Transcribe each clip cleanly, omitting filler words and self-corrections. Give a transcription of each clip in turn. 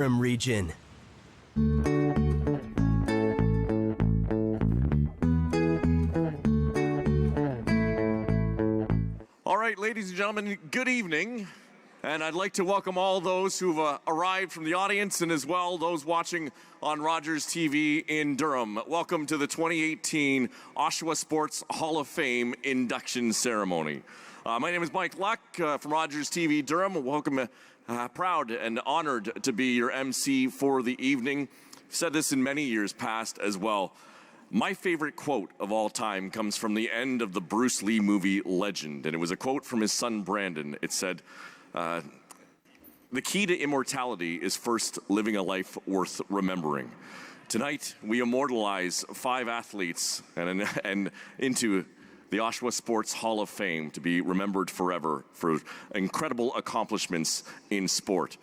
region. All right, ladies and gentlemen, good evening. And I'd like to welcome all those who've arrived from the audience and as well those watching on Rogers TV in Durham. Welcome to the 2018 Oshawa Sports Hall of Fame induction ceremony. My name is Mike Luck from Rogers TV Durham. Welcome, proud and honored to be your MC for the evening. I've said this in many years past as well. My favorite quote of all time comes from the end of the Bruce Lee movie Legend, and it was a quote from his son Brandon. It said, the key to immortality is first living a life worth remembering. Tonight, we immortalize 5 athletes and into the Oshawa Sports Hall of Fame to be remembered forever for incredible accomplishments in sport.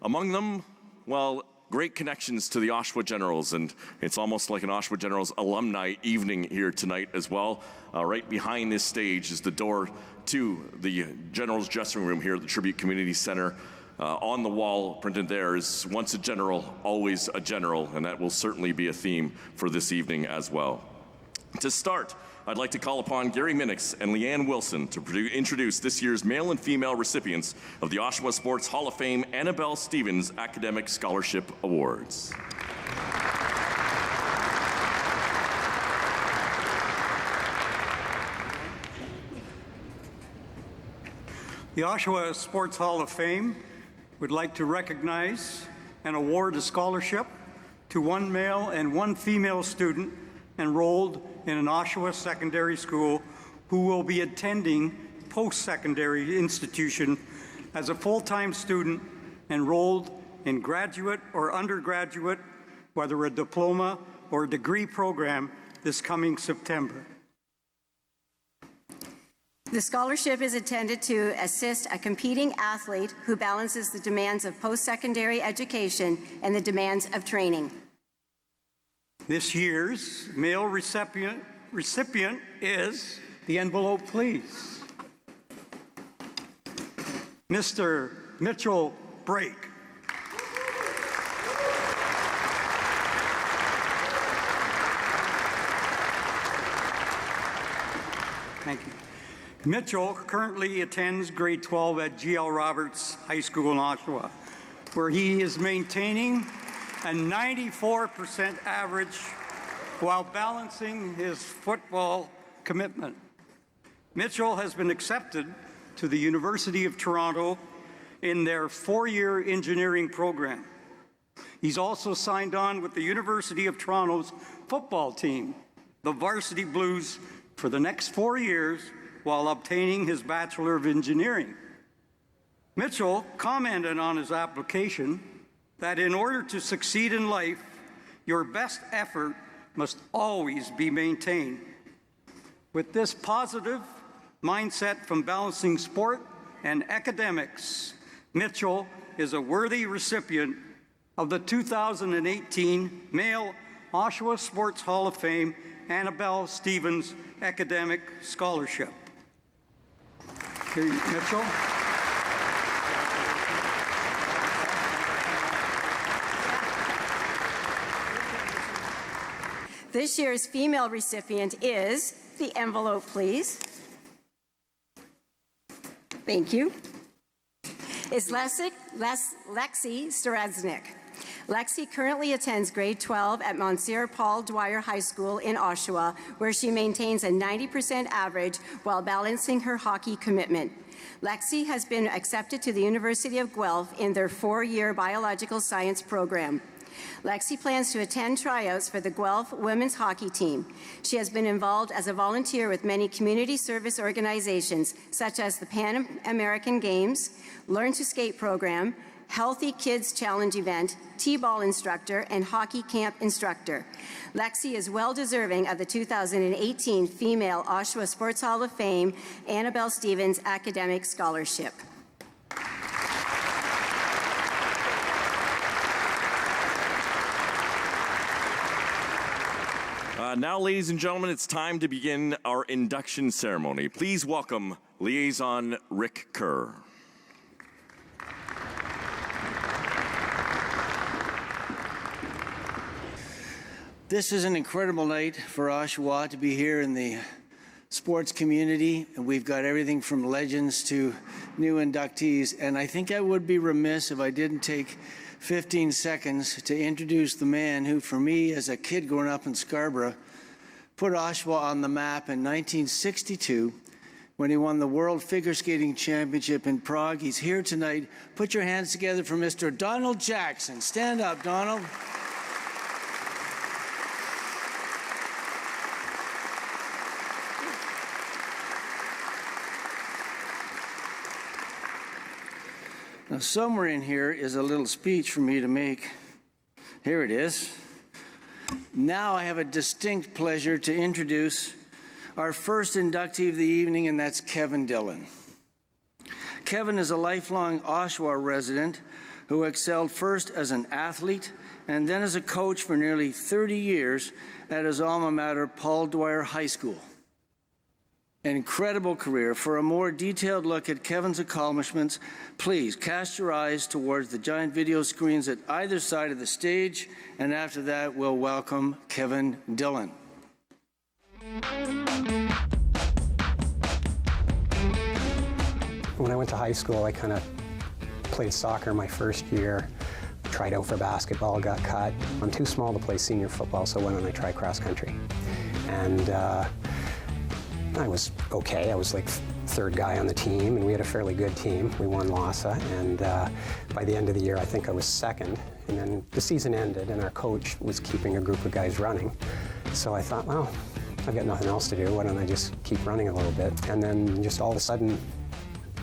Among them, well, great connections to the Oshawa Generals, and it's almost like an Oshawa Generals alumni evening here tonight as well. Right behind this stage is the door to the Generals dressing room here at the Tribute Community Center. On the wall printed there is once a general, always a general, and that will certainly be a theme for this evening as well. To start, I'd like to call upon Gary Minnix and Leanne Wilson to introduce this year's male and female recipients of the Oshawa Sports Hall of Fame Annabelle Stevens Academic Scholarship Awards. The Oshawa Sports Hall of Fame would like to recognize and award a scholarship to 1 male and 1 female student enrolled in an Oshawa secondary school who will be attending post-secondary institution as a full-time student enrolled in graduate or undergraduate, whether a diploma or a degree program, this coming September. The scholarship is intended to assist a competing athlete who balances the demands of post-secondary education and the demands of training. This year's male recipient is, the envelope please, Mr. Mitchell Brake. Thank you. Mitchell currently attends grade 12 at G.L. Roberts High School in Oshawa, where he is maintaining a 94% average while balancing his football commitment. Mitchell has been accepted to the University of Toronto in their 4-year engineering program. He's also signed on with the University of Toronto's football team, the Varsity Blues, for the next 4 years while obtaining his Bachelor of Engineering. Mitchell commented on his application that in order to succeed in life, your best effort must always be maintained. With this positive mindset from balancing sport and academics, Mitchell is a worthy recipient of the 2018 Male Oshawa Sports Hall of Fame Annabelle Stevens Academic Scholarship. Here, Mitchell. This year's female recipient is, the envelope please. Thank you. Is Lexi Staradznik. Lexi currently attends grade 12 at Monsieur Paul Dwyer High School in Oshawa, where she maintains a 90% average while balancing her hockey commitment. Lexi has been accepted to the University of Guelph in their 4-year biological science program. Lexi plans to attend tryouts for the Guelph women's hockey team. She has been involved as a volunteer with many community service organizations, such as the Pan American Games, Learn to Skate program, Healthy Kids Challenge event, T-ball instructor, and hockey camp instructor. Lexi is well deserving of the 2018 Female Oshawa Sports Hall of Fame Annabelle Stevens Academic Scholarship. Now, ladies and gentlemen, it's time to begin our induction ceremony. Please welcome Liaison Rick Kerr. This is an incredible night for Oshawa to be here in the sports community, and we've got everything from legends to new inductees, and I think I would be remiss if I didn't take 15 seconds to introduce the man who, for me, as a kid growing up in Scarborough, put Oshawa on the map in 1962 when he won the World Figure Skating Championship in Prague. He's here tonight. Put your hands together for Mr. Donald Jackson. Stand up, Donald. Now, somewhere in here is a little speech for me to make. Here it is. Now I have a distinct pleasure to introduce our first inductee of the evening, and that's Kevin Dillon. Kevin is a lifelong Oshawa resident who excelled first as an athlete and then as a coach for nearly 30 years at his alma mater, Paul Dwyer High School. An incredible career. For a more detailed look at Kevin's accomplishments, please cast your eyes towards the giant video screens at either side of the stage, and after that, we'll welcome Kevin Dillon. When I went to high school, I kind of played soccer my first year, tried out for basketball, got cut. I'm too small to play senior football, so why don't I try cross country? And I was okay. I was like third guy on the team, and we had a fairly good team. We won LASA, and by the end of the year, I think I was second. And then the season ended, and our coach was keeping a group of guys running. So I thought, well, I've got nothing else to do. Why don't I just keep running a little bit? And then just all of a sudden,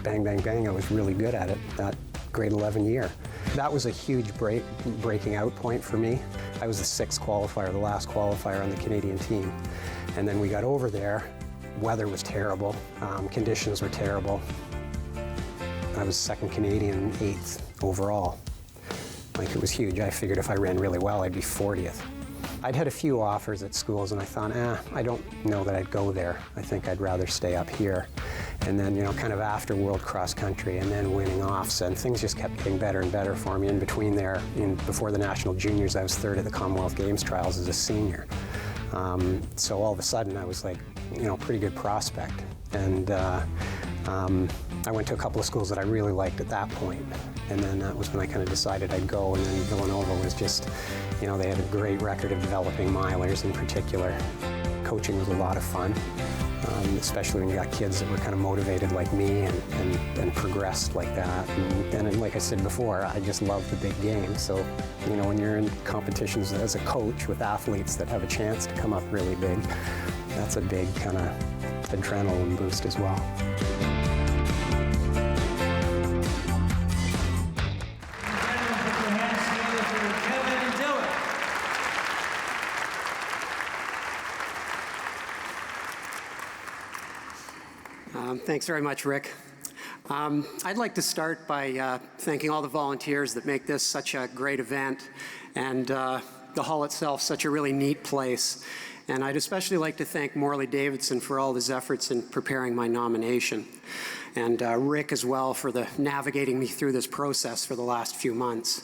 bang, bang, bang, I was really good at it that grade 11 year. That was a huge breaking out point for me. I was the sixth qualifier, the last qualifier on the Canadian team. And then we got over there. Weather was terrible, conditions were terrible. I was second Canadian, 8th overall. Like, it was huge. I figured if I ran really well, I'd be 40th. I'd had a few offers at schools, and I thought, I don't know that I'd go there. I think I'd rather stay up here. And then, kind of after World Cross Country and then winning offs, and things just kept getting better and better for me. In between there, before the National Juniors, I was third at the Commonwealth Games trials as a senior. So all of a sudden, I was like, pretty good prospect. And I went to a couple of schools that I really liked at that point. And then that was when I kind of decided I'd go. And then Villanova was just, they had a great record of developing milers in particular. Coaching was a lot of fun, especially when you got kids that were kind of motivated like me and progressed like that. And like I said before, I just love the big game. So, when you're in competitions as a coach with athletes that have a chance to come up really big, that's a big kind of adrenaline boost as well. Thanks very much, Rick. I'd like to start by thanking all the volunteers that make this such a great event, and the hall itself such a really neat place. And I'd especially like to thank Morley Davidson for all his efforts in preparing my nomination, and Rick as well for navigating me through this process for the last few months.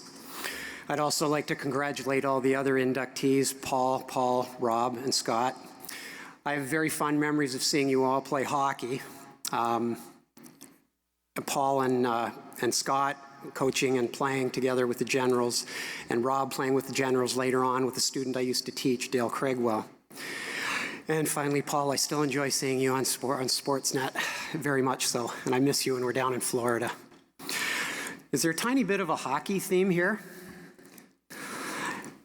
I'd also like to congratulate all the other inductees, Paul, Rob, and Scott. I have very fond memories of seeing you all play hockey. Paul and Scott coaching and playing together with the Generals, and Rob playing with the Generals later on with a student I used to teach, Dale Craigwell. And finally, Paul, I still enjoy seeing you on Sportsnet, very much so, and I miss you when we're down in Florida. Is there a tiny bit of a hockey theme here?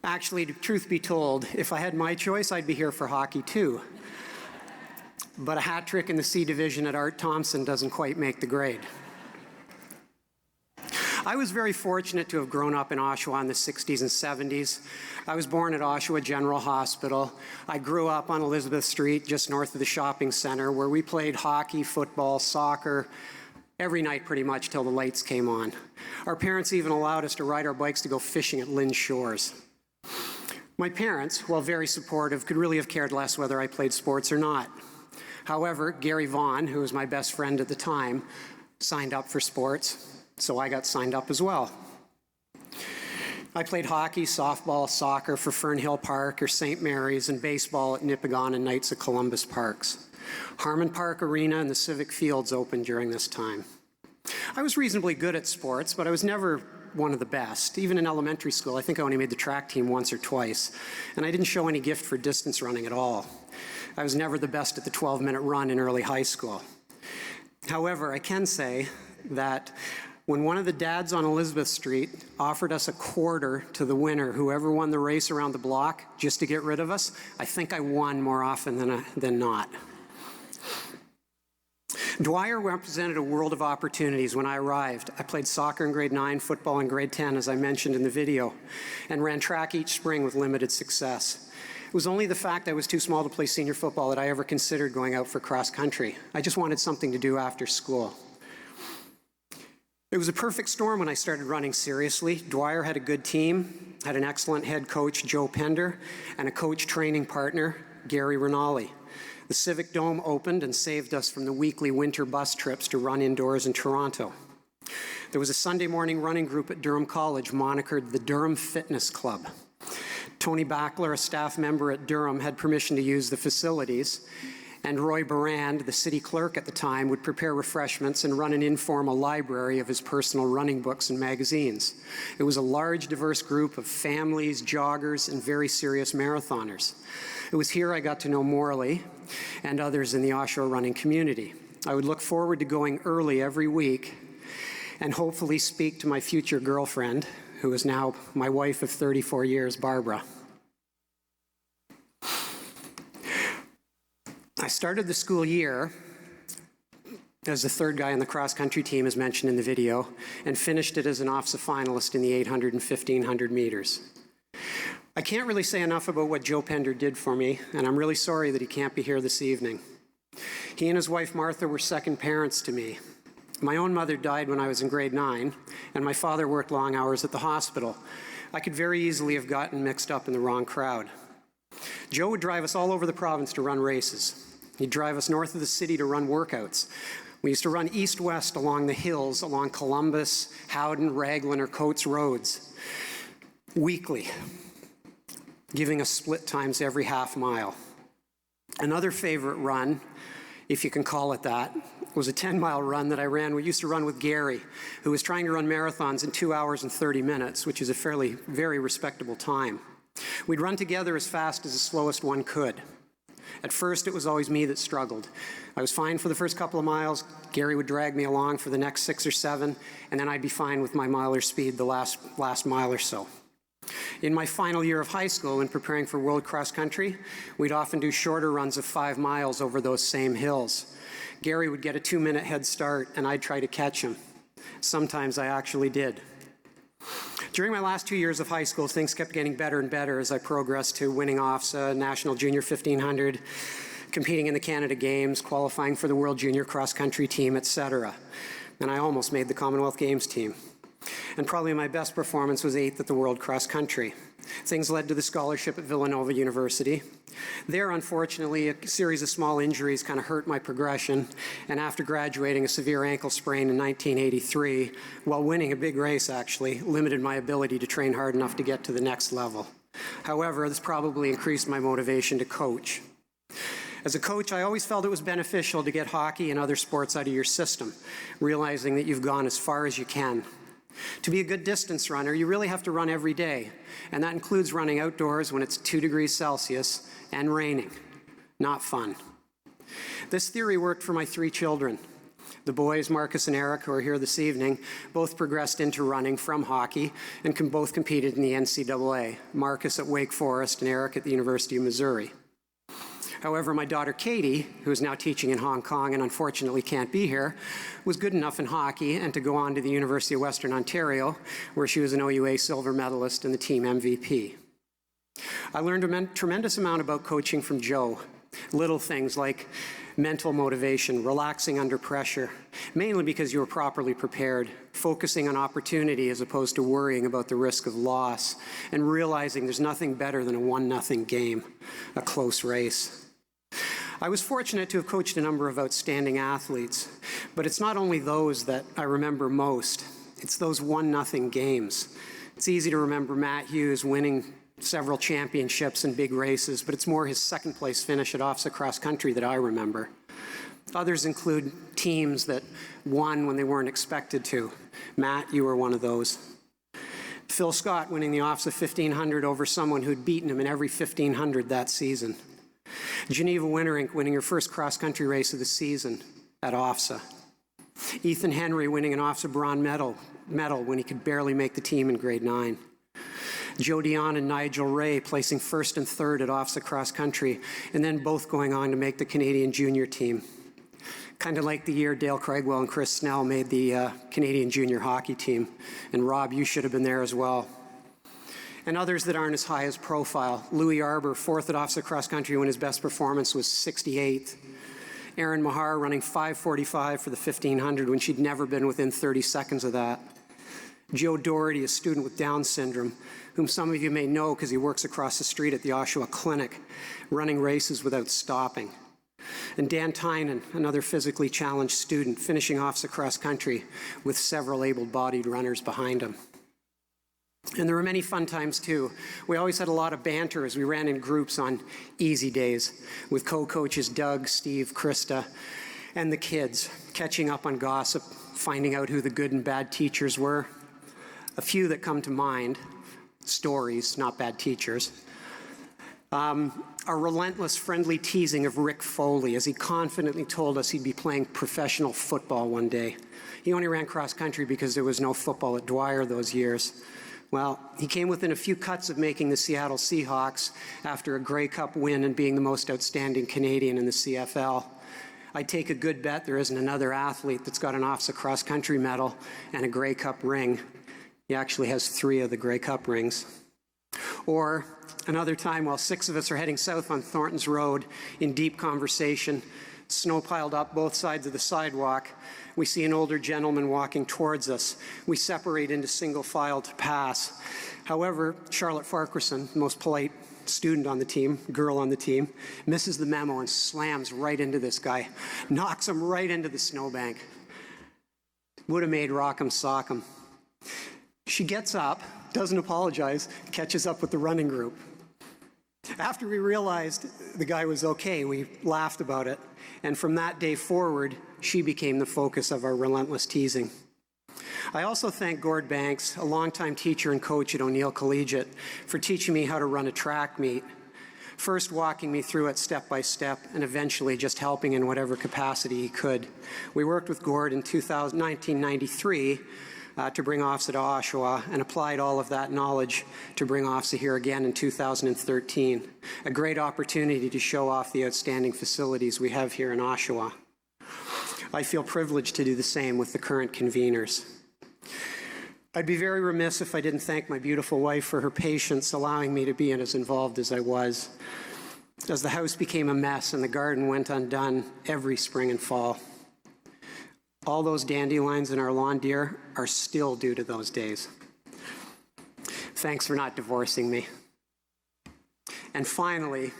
Actually, truth be told, if I had my choice, I'd be here for hockey too. But a hat trick in the C division at Art Thompson doesn't quite make the grade. I was very fortunate to have grown up in Oshawa in the 60s and 70s. I was born at Oshawa General Hospital. I grew up on Elizabeth Street, just north of the shopping center, where we played hockey, football, soccer, every night pretty much till the lights came on. Our parents even allowed us to ride our bikes to go fishing at Lynn's Shores. My parents, while very supportive, could really have cared less whether I played sports or not. However, Gary Vaughn, who was my best friend at the time, signed up for sports, so I got signed up as well. I played hockey, softball, soccer for Fernhill Park or St. Mary's, and baseball at Nipigon and Knights of Columbus Parks. Harmon Park Arena and the Civic Fields opened during this time. I was reasonably good at sports, but I was never one of the best. Even in elementary school, I think I only made the track team once or twice, and I didn't show any gift for distance running at all. I was never the best at the 12-minute run in early high school. However, I can say that when one of the dads on Elizabeth Street offered us a quarter to the winner, whoever won the race around the block, just to get rid of us, I think I won more often than not. Dwyer represented a world of opportunities when I arrived. I played soccer in grade 9, football in grade 10, as I mentioned in the video, and ran track each spring with limited success. It was only the fact I was too small to play senior football that I ever considered going out for cross country. I just wanted something to do after school. It was a perfect storm when I started running seriously. Dwyer had a good team, had an excellent head coach, Joe Pender, and a coach training partner, Gary Rinaldi. The Civic Dome opened and saved us from the weekly winter bus trips to run indoors in Toronto. There was a Sunday morning running group at Durham College monikered the Durham Fitness Club. Tony Backler, a staff member at Durham, had permission to use the facilities, and Roy Barand, the city clerk at the time, would prepare refreshments and run an informal library of his personal running books and magazines. It was a large, diverse group of families, joggers, and very serious marathoners. It was here I got to know Morley and others in the Oshawa running community. I would look forward to going early every week and hopefully speak to my future girlfriend, who is now my wife of 34 years, Barbara. I started the school year as the third guy on the cross-country team, as mentioned in the video, and finished it as an OFSA finalist in the 800 and 1500 meters. I can't really say enough about what Joe Pender did for me, and I'm really sorry that he can't be here this evening. He and his wife Martha were second parents to me. My own mother died when I was in grade 9, and my father worked long hours at the hospital. I could very easily have gotten mixed up in the wrong crowd. Joe would drive us all over the province to run races. He'd drive us north of the city to run workouts. We used to run east-west along the hills, along Columbus, Howden, Raglan, or Coates roads, weekly, giving us split times every half mile. Another favorite run, if you can call it that, was a 10-mile run that I ran. We used to run with Gary, who was trying to run marathons in 2 hours and 30 minutes, which is a very respectable time. We'd run together as fast as the slowest one could. At first, it was always me that struggled. I was fine for the first couple of miles. Gary would drag me along for the next 6 or 7, and then I'd be fine with my miler speed the last mile or so. In my final year of high school, in preparing for World Cross Country, we'd often do shorter runs of 5 miles over those same hills. Gary would get a 2-minute head start, and I'd try to catch him. Sometimes I actually did. During my last 2 years of high school, things kept getting better and better as I progressed to winning OFSA, National Junior 1500, competing in the Canada Games, qualifying for the World Junior Cross Country team, etc. And I almost made the Commonwealth Games team. And probably my best performance was 8th at the World Cross Country. Things led to the scholarship at Villanova University. There, unfortunately, a series of small injuries kind of hurt my progression, and after graduating, a severe ankle sprain in 1983, while winning a big race actually, limited my ability to train hard enough to get to the next level. However, this probably increased my motivation to coach. As a coach, I always felt it was beneficial to get hockey and other sports out of your system, realizing that you've gone as far as you can. To be a good distance runner, you really have to run every day, and that includes running outdoors when it's 2 degrees Celsius and raining. Not fun. This theory worked for my 3 children. The boys, Marcus and Eric, who are here this evening, both progressed into running from hockey and both competed in the NCAA, Marcus at Wake Forest and Eric at the University of Missouri. However, my daughter Katie, who is now teaching in Hong Kong and unfortunately can't be here, was good enough in hockey and to go on to the University of Western Ontario, where she was an OUA silver medalist and the team MVP. I learned a tremendous amount about coaching from Joe. Little things like mental motivation, relaxing under pressure, mainly because you were properly prepared, focusing on opportunity as opposed to worrying about the risk of loss, and realizing there's nothing better than a 1-0 game, a close race. I was fortunate to have coached a number of outstanding athletes, but it's not only those that I remember most, it's those 1-0 games. It's easy to remember Matt Hughes winning several championships and big races, but it's more his second place finish at OFSA cross country that I remember. Others include teams that won when they weren't expected to. Matt, you were one of those. Phil Scott winning the OFSA 1500 over someone who'd beaten him in every 1500 that season. Geneva Winterink winning her first cross-country race of the season at OFSA. Ethan Henry winning an OFSA bronze medal when he could barely make the team in grade 9. Joe Dion and Nigel Ray placing first and third at OFSA cross country, and then both going on to make the Canadian junior team. Kind of like the year Dale Craigwell and Chris Snell made the Canadian junior hockey team. And Rob, you should have been there as well. And others that aren't as high as profile. Louis Arbour, fourth at OFSA cross country when his best performance was 68th. Erin Mahar running 5:45 for the 1500 when she'd never been within 30 seconds of that. Joe Doherty, a student with Down syndrome, whom some of you may know because he works across the street at the Oshawa Clinic, running races without stopping. And Dan Tynan, another physically challenged student, finishing OFSA cross country with several able-bodied runners behind him. And there were many fun times too. We always had a lot of banter as we ran in groups on easy days with co-coaches Doug, Steve, Krista, and the kids, catching up on gossip, finding out who the good and bad teachers were. A few that come to mind, stories, not bad teachers. A relentless friendly teasing of Rick Foley as he confidently told us he'd be playing professional football one day. He only ran cross country because there was no football at Dwyer those years. Well, he came within a few cuts of making the Seattle Seahawks after a Grey Cup win and being the most outstanding Canadian in the CFL. I'd take a good bet there isn't another athlete that's got an OFSA cross country medal and a Grey Cup ring. He actually has 3 of the Grey Cup rings. Or another time while 6 of us are heading south on Thornton's Road in deep conversation, snow piled up both sides of the sidewalk, we see an older gentleman walking towards us. We separate into single file to pass. However, Charlotte Farquharson, the most polite student on the team, girl on the team, misses the memo and slams right into this guy, knocks him right into the snowbank. Would have made Rock'em Sock'em. She gets up, doesn't apologize, catches up with the running group. After we realized the guy was okay, we laughed about it. And from that day forward, she became the focus of our relentless teasing. I also thank Gord Banks, a longtime teacher and coach at O'Neill Collegiate, for teaching me how to run a track meet. First walking me through it step by step, and eventually just helping in whatever capacity he could. We worked with Gord in 1993 to bring OFSA to Oshawa, and applied all of that knowledge to bring OFSA here again in 2013. A great opportunity to show off the outstanding facilities we have here in Oshawa. I feel privileged to do the same with the current conveners. I'd be very remiss if I didn't thank my beautiful wife for her patience allowing me to be as involved as I was, as the house became a mess and the garden went undone every spring and fall. All those dandelions in our lawn, dear, are still due to those days. Thanks for not divorcing me. And finally,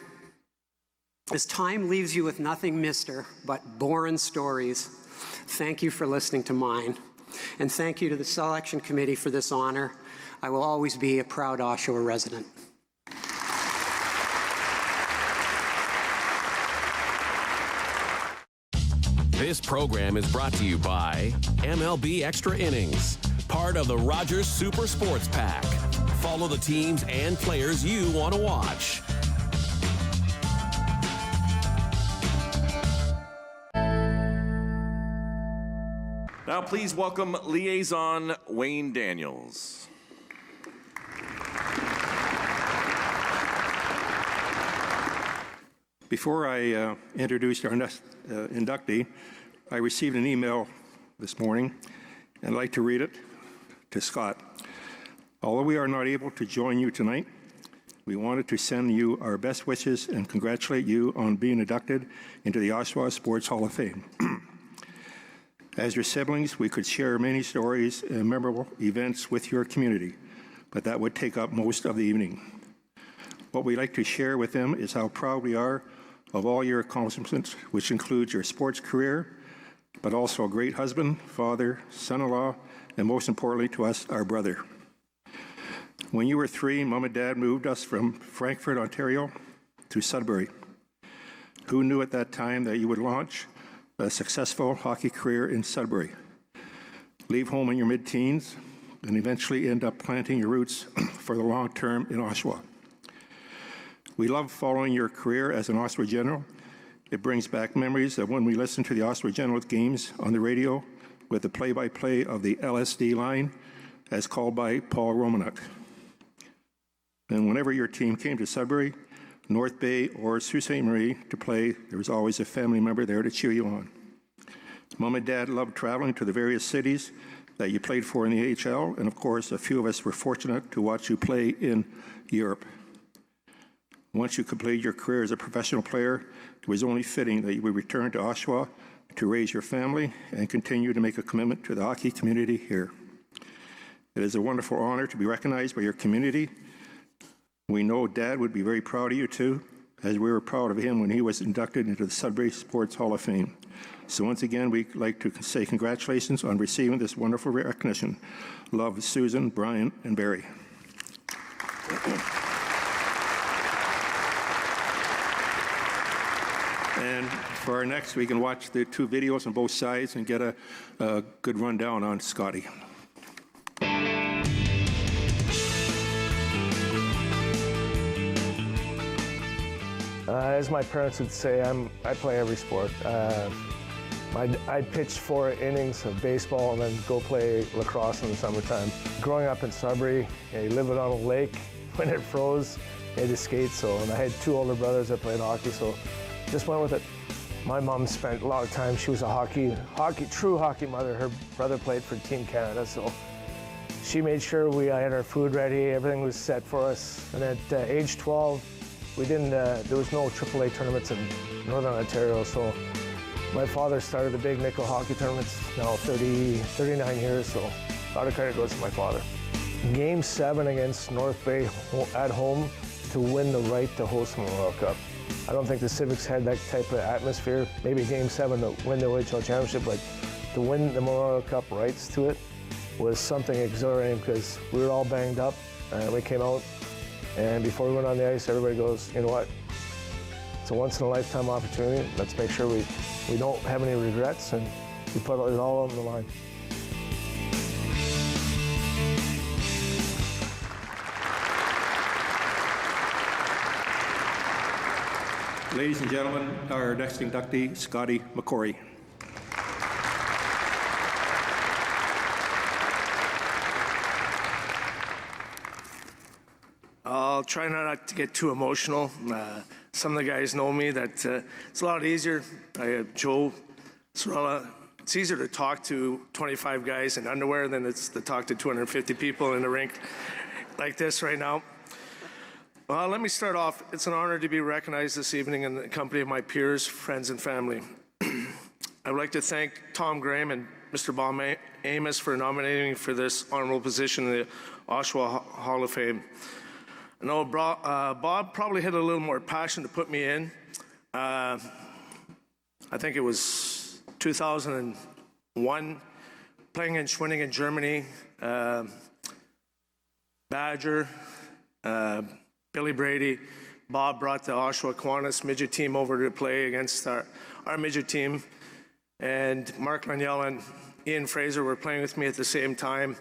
as time leaves you with nothing, mister, but boring stories, thank you for listening to mine. And thank you to the selection committee for this honor. I will always be a proud Oshawa resident. This program is brought to you by MLB Extra Innings, part of the Rogers Super Sports Pack. Follow the teams and players you want to watch. Now please welcome Liaison Wayne Daniels. Before I introduce our next inductee, I received an email this morning, and I'd like to read it to Scott. Although we are not able to join you tonight, we wanted to send you our best wishes and congratulate you on being inducted into the Oshawa Sports Hall of Fame. As your siblings, we could share many stories and memorable events with your community, but that would take up most of the evening. What we'd like to share with them is how proud we are of all your accomplishments, which includes your sports career, but also a great husband, father, son-in-law, and most importantly to us, our brother. When you were 3, Mom and Dad moved us from Frankfurt, Ontario to Sudbury. Who knew at that time that you would launch a successful hockey career in Sudbury? Leave home in your mid-teens and eventually end up planting your roots for the long term in Oshawa. We love following your career as an Oshawa General. It brings back memories of when we listened to the Oshawa General games on the radio with the play-by-play of the LSD line as called by Paul Romanuk. And whenever your team came to Sudbury, North Bay, or Sault Ste. Marie to play, there was always a family member there to cheer you on. Mom and Dad loved traveling to the various cities that you played for in the AHL, and of course, a few of us were fortunate to watch you play in Europe. Once you completed your career as a professional player, it was only fitting that you would return to Oshawa to raise your family and continue to make a commitment to the hockey community here. It is a wonderful honor to be recognized by your community. We know Dad would be very proud of you too, as we were proud of him when he was inducted into the Sudbury Sports Hall of Fame. So once again, we'd like to say congratulations on receiving this wonderful recognition. Love, Susan, Brian, and Barry. And for our next, we can watch the 2 videos on both sides and get a good rundown on Scotty. As my parents would say, I play every sport. I pitched 4 innings of baseball and then go play lacrosse in the summertime. Growing up in Sudbury, you live on a lake. When it froze, you had to skate. And I had 2 older brothers that played hockey, so just went with it. My mom spent a lot of time. She was a true hockey mother. Her brother played for Team Canada, so she made sure we had our food ready. Everything was set for us. And at age 12, there was no AAA tournaments in Northern Ontario, so my father started the big nickel hockey tournaments now 39 years, so a lot of credit goes to my father. Game 7 against North Bay at home to win the right to host the Memorial Cup. I don't think the Civics had that type of atmosphere. Maybe Game 7 to win the OHL championship, but to win the Memorial Cup rights to it was something exhilarating because we were all banged up and we came out. And before we went on the ice, everybody goes, you know what? It's a once-in-a-lifetime opportunity. Let's make sure we don't have any regrets and we put it all on the line. Ladies and gentlemen, our next inductee, Scotty McCrory. I'll try not to get too emotional. Some of the guys know me that it's a lot easier. I have Joe Sorella. It's easier to talk to 25 guys in underwear than it's to talk to 250 people in a rink like this right now. Well, let me start off. It's an honor to be recognized this evening in the company of my peers, friends, and family. I would like to thank Tom Graham and Mr. Bob Amos for nominating me for this honorable position in the Oshawa Hall of Fame. I know Bob probably had a little more passion to put me in. I think it was 2001, playing in Schwenning in Germany. Badger, Billy Brady, Bob brought the Oshawa Kiwanis midget team over to play against our midget team. And Mark Laniel and Ian Fraser were playing with me at the same time.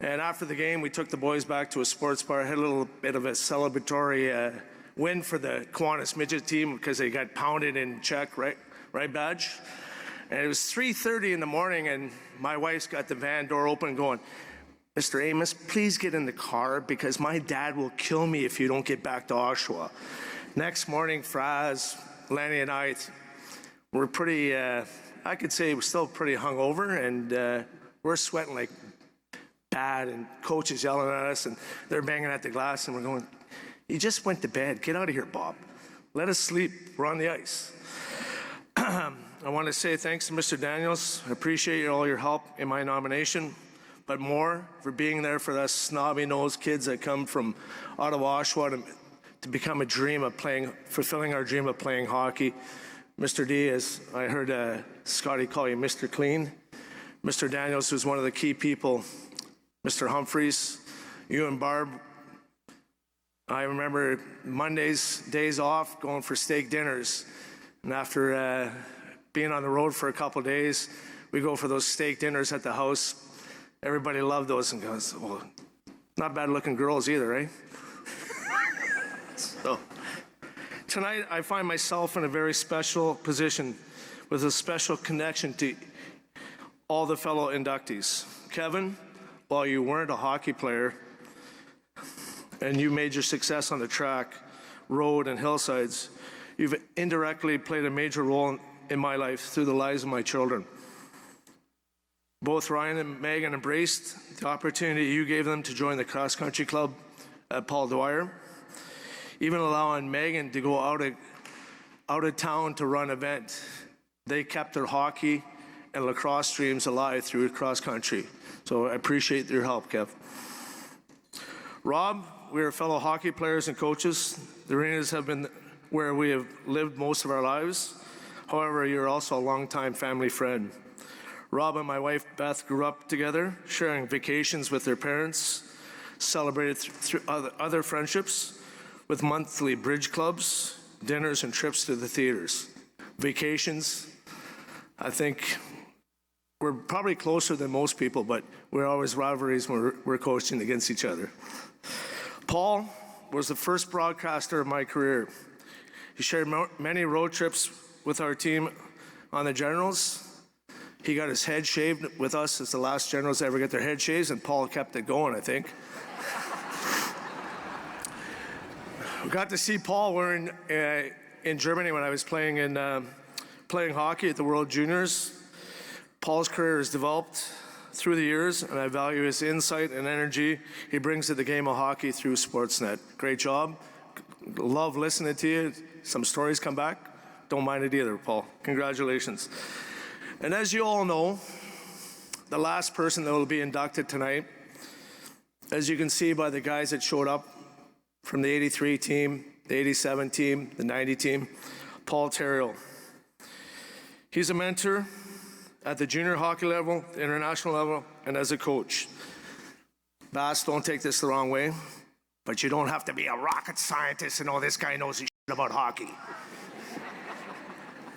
And after the game, we took the boys back to a sports bar, had a little bit of a celebratory win for the Kiwanis midget team because they got pounded in Czech, right, Badge? And it was 3:30 in the morning, and my wife's got the van door open going, Mr. Amos, please get in the car because my dad will kill me if you don't get back to Oshawa. Next morning, Fraz, Lanny, and I were pretty, I could say we're still pretty hungover, and we're sweating like bad, and coach is yelling at us, and they're banging at the glass, and we're going, you just went to bed. Get out of here, Bob. Let us sleep. We're on the ice. I want to say thanks to Mr. Daniels. I appreciate all your help in my nomination, but more for being there for us snobby-nosed kids that come from Ottawa, Oshawa to become a dream of playing, fulfilling our dream of playing hockey. Mr. D, as I heard Scotty call you Mr. Clean. Mr. Daniels, who's one of the key people. Mr. Humphreys, you and Barb I remember Mondays, days off, going for steak dinners. And after being on the road for a couple of days, we go for those steak dinners at the house. Everybody loved those and goes, well, not bad looking girls either, eh? So tonight I find myself in a very special position with a special connection to all the fellow inductees. Kevin, while you weren't a hockey player and you made your success on the track, road, and hillsides, you've indirectly played a major role in my life through the lives of my children. Both Ryan and Megan embraced the opportunity you gave them to join the cross-country club at Paul Dwyer, even allowing Megan to go out of town to run an event. They kept their hockey and lacrosse dreams alive through cross-country. So I appreciate your help, Kev. Rob, we are fellow hockey players and coaches. The arenas have been where we have lived most of our lives. However, you're also a longtime family friend. Rob and my wife Beth grew up together, sharing vacations with their parents, celebrated through other friendships with monthly bridge clubs, dinners, and trips to the theaters. Vacations, I think we're probably closer than most people, but we're always rivalries when we're coaching against each other. Paul was the first broadcaster of my career. He shared many road trips with our team on the Generals. He got his head shaved with us as the last Generals to ever get their head shaved, and Paul kept it going, I think. We got to see Paul wearing in Germany when I was playing hockey at the World Juniors. Paul's career has developed through the years, and I value his insight and energy he brings to the game of hockey through Sportsnet. Great job. Love listening to you. Some stories come back. Don't mind it either, Paul. Congratulations. And as you all know, the last person that will be inducted tonight, as you can see by the guys that showed up from the 83 team, the 87 team, the 90 team, Paul Theriault. He's a mentor at the junior hockey level, the international level, and as a coach. Bass, don't take this the wrong way, but you don't have to be a rocket scientist to know this guy knows his shit about hockey.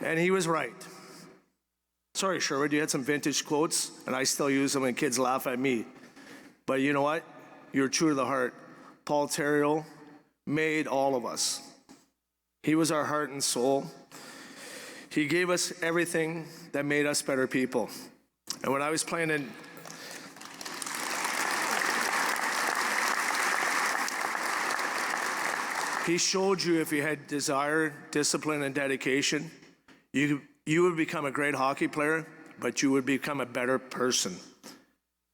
And he was right. Sorry, Sherwood, you had some vintage quotes, and I still use them, and kids laugh at me. But you know what? You're true to the heart. Paul Theriault made all of us. He was our heart and soul. He gave us everything that made us better people. And when I was playing in... He showed you if you had desire, discipline, and dedication, you would become a great hockey player, but you would become a better person.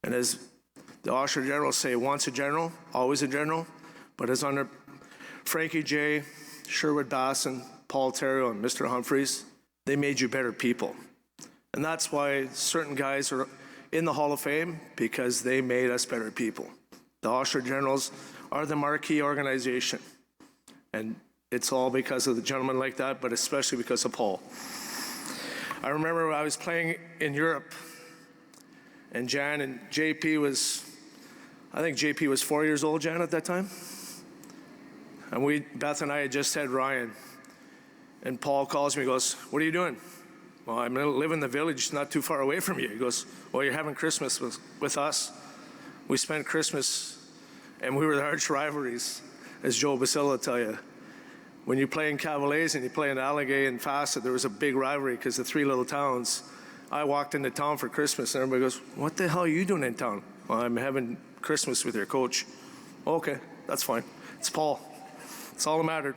And as the Oshawa Generals say, once a general, always a general. But as under Frankie J., Sherwood Basson, Paul Theriault, and Mr. Humphreys, they made you better people. And that's why certain guys are in the Hall of Fame, because they made us better people. The Oshawa Generals are the marquee organization. And it's all because of the gentlemen like that, but especially because of Paul. I remember when I was playing in Europe, and Jan and JP was, I think JP was 4 years old, Jan, at that time. And Beth and I had just had Ryan. And Paul calls me, goes, "What are you doing?" "Well, I live in the village not too far away from you." He goes, "Well, you're having Christmas with us." We spent Christmas, and we were the arch rivalries, as Joe Basile will tell you. When you play in Cavaliers and you play in Allegay and Facet, there was a big rivalry because the three little towns. I walked into town for Christmas, and everybody goes, "What the hell are you doing in town?" "Well, I'm having Christmas with your coach." "Okay, that's fine. It's Paul. It's all that mattered."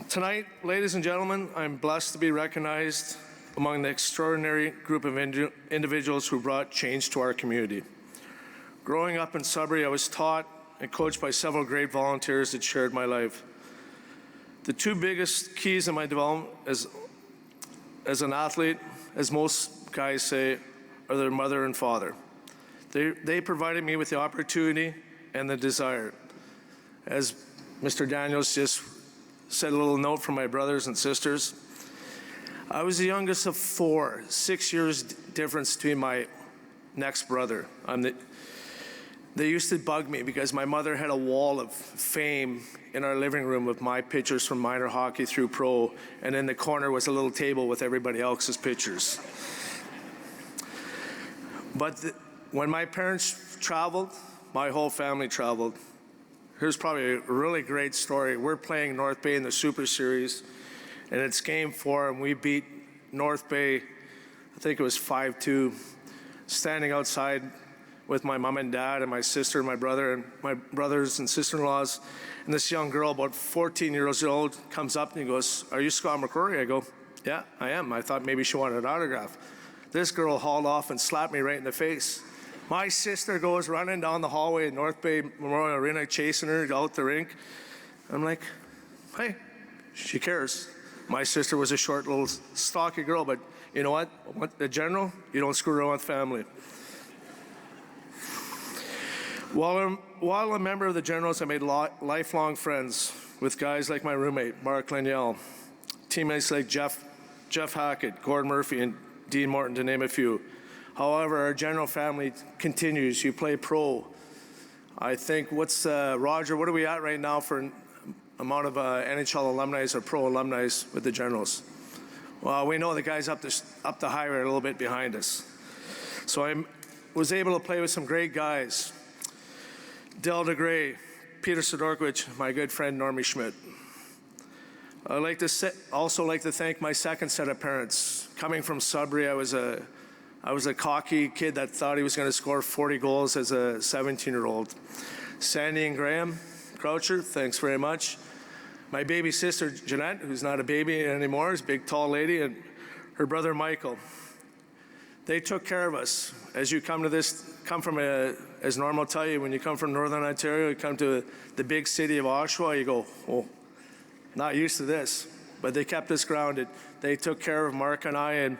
Tonight, ladies and gentlemen, I'm blessed to be recognized among the extraordinary group of individuals who brought change to our community. Growing up in Sudbury, I was taught and coached by several great volunteers that shared my life. The two biggest keys in my development as an athlete, as most guys say, are their mother and father. They provided me with the opportunity and the desire. As Mr. Daniels just said, a little note from my brothers and sisters. I was the youngest of 4, 6 years difference between my next brother. They used to bug me because my mother had a wall of fame in our living room with my pictures from minor hockey through pro, and in the corner was a little table with everybody else's pictures. But when my parents traveled, my whole family traveled. Here's probably a really great story. We're playing North Bay in the Super Series, and it's Game 4, and we beat North Bay, I think it was 5-2, standing outside with my mom and dad and my sister and my brother and my brothers and sister-in-laws. And this young girl, about 14 years old, comes up and he goes, "Are you Scott McCrory?" I go, "Yeah, I am." I thought maybe she wanted an autograph. This girl hauled off and slapped me right in the face. My sister goes running down the hallway at North Bay Memorial Arena, chasing her out the rink. I'm like, hey, she cares. My sister was a short, little, stocky girl, but you know what? The general, you don't screw around with family. While a member of the Generals, I made lifelong friends with guys like my roommate, Mark Laniel, teammates like Jeff Hackett, Gord Murphy, and Dean Morton, to name a few. However, our General family continues. You play pro. I think, Roger, what are we at right now for amount of NHL alumni or pro alumni with the Generals? Well, we know the guys up the highway are a little bit behind us. So I was able to play with some great guys. Del DeGray, Peter Sidorkovich, my good friend Normie Schmidt. I'd also like to thank my second set of parents. Coming from Sudbury, I was a cocky kid that thought he was going to score 40 goals as a 17-year-old. Sandy and Graham Croucher, thanks very much. My baby sister Jeanette, who's not a baby anymore, is a big tall lady, and her brother Michael. They took care of us. As you as Norm will tell you, when you come from Northern Ontario, you come to the big city of Oshawa, you go, oh, not used to this. But they kept us grounded. They took care of Mark and I, and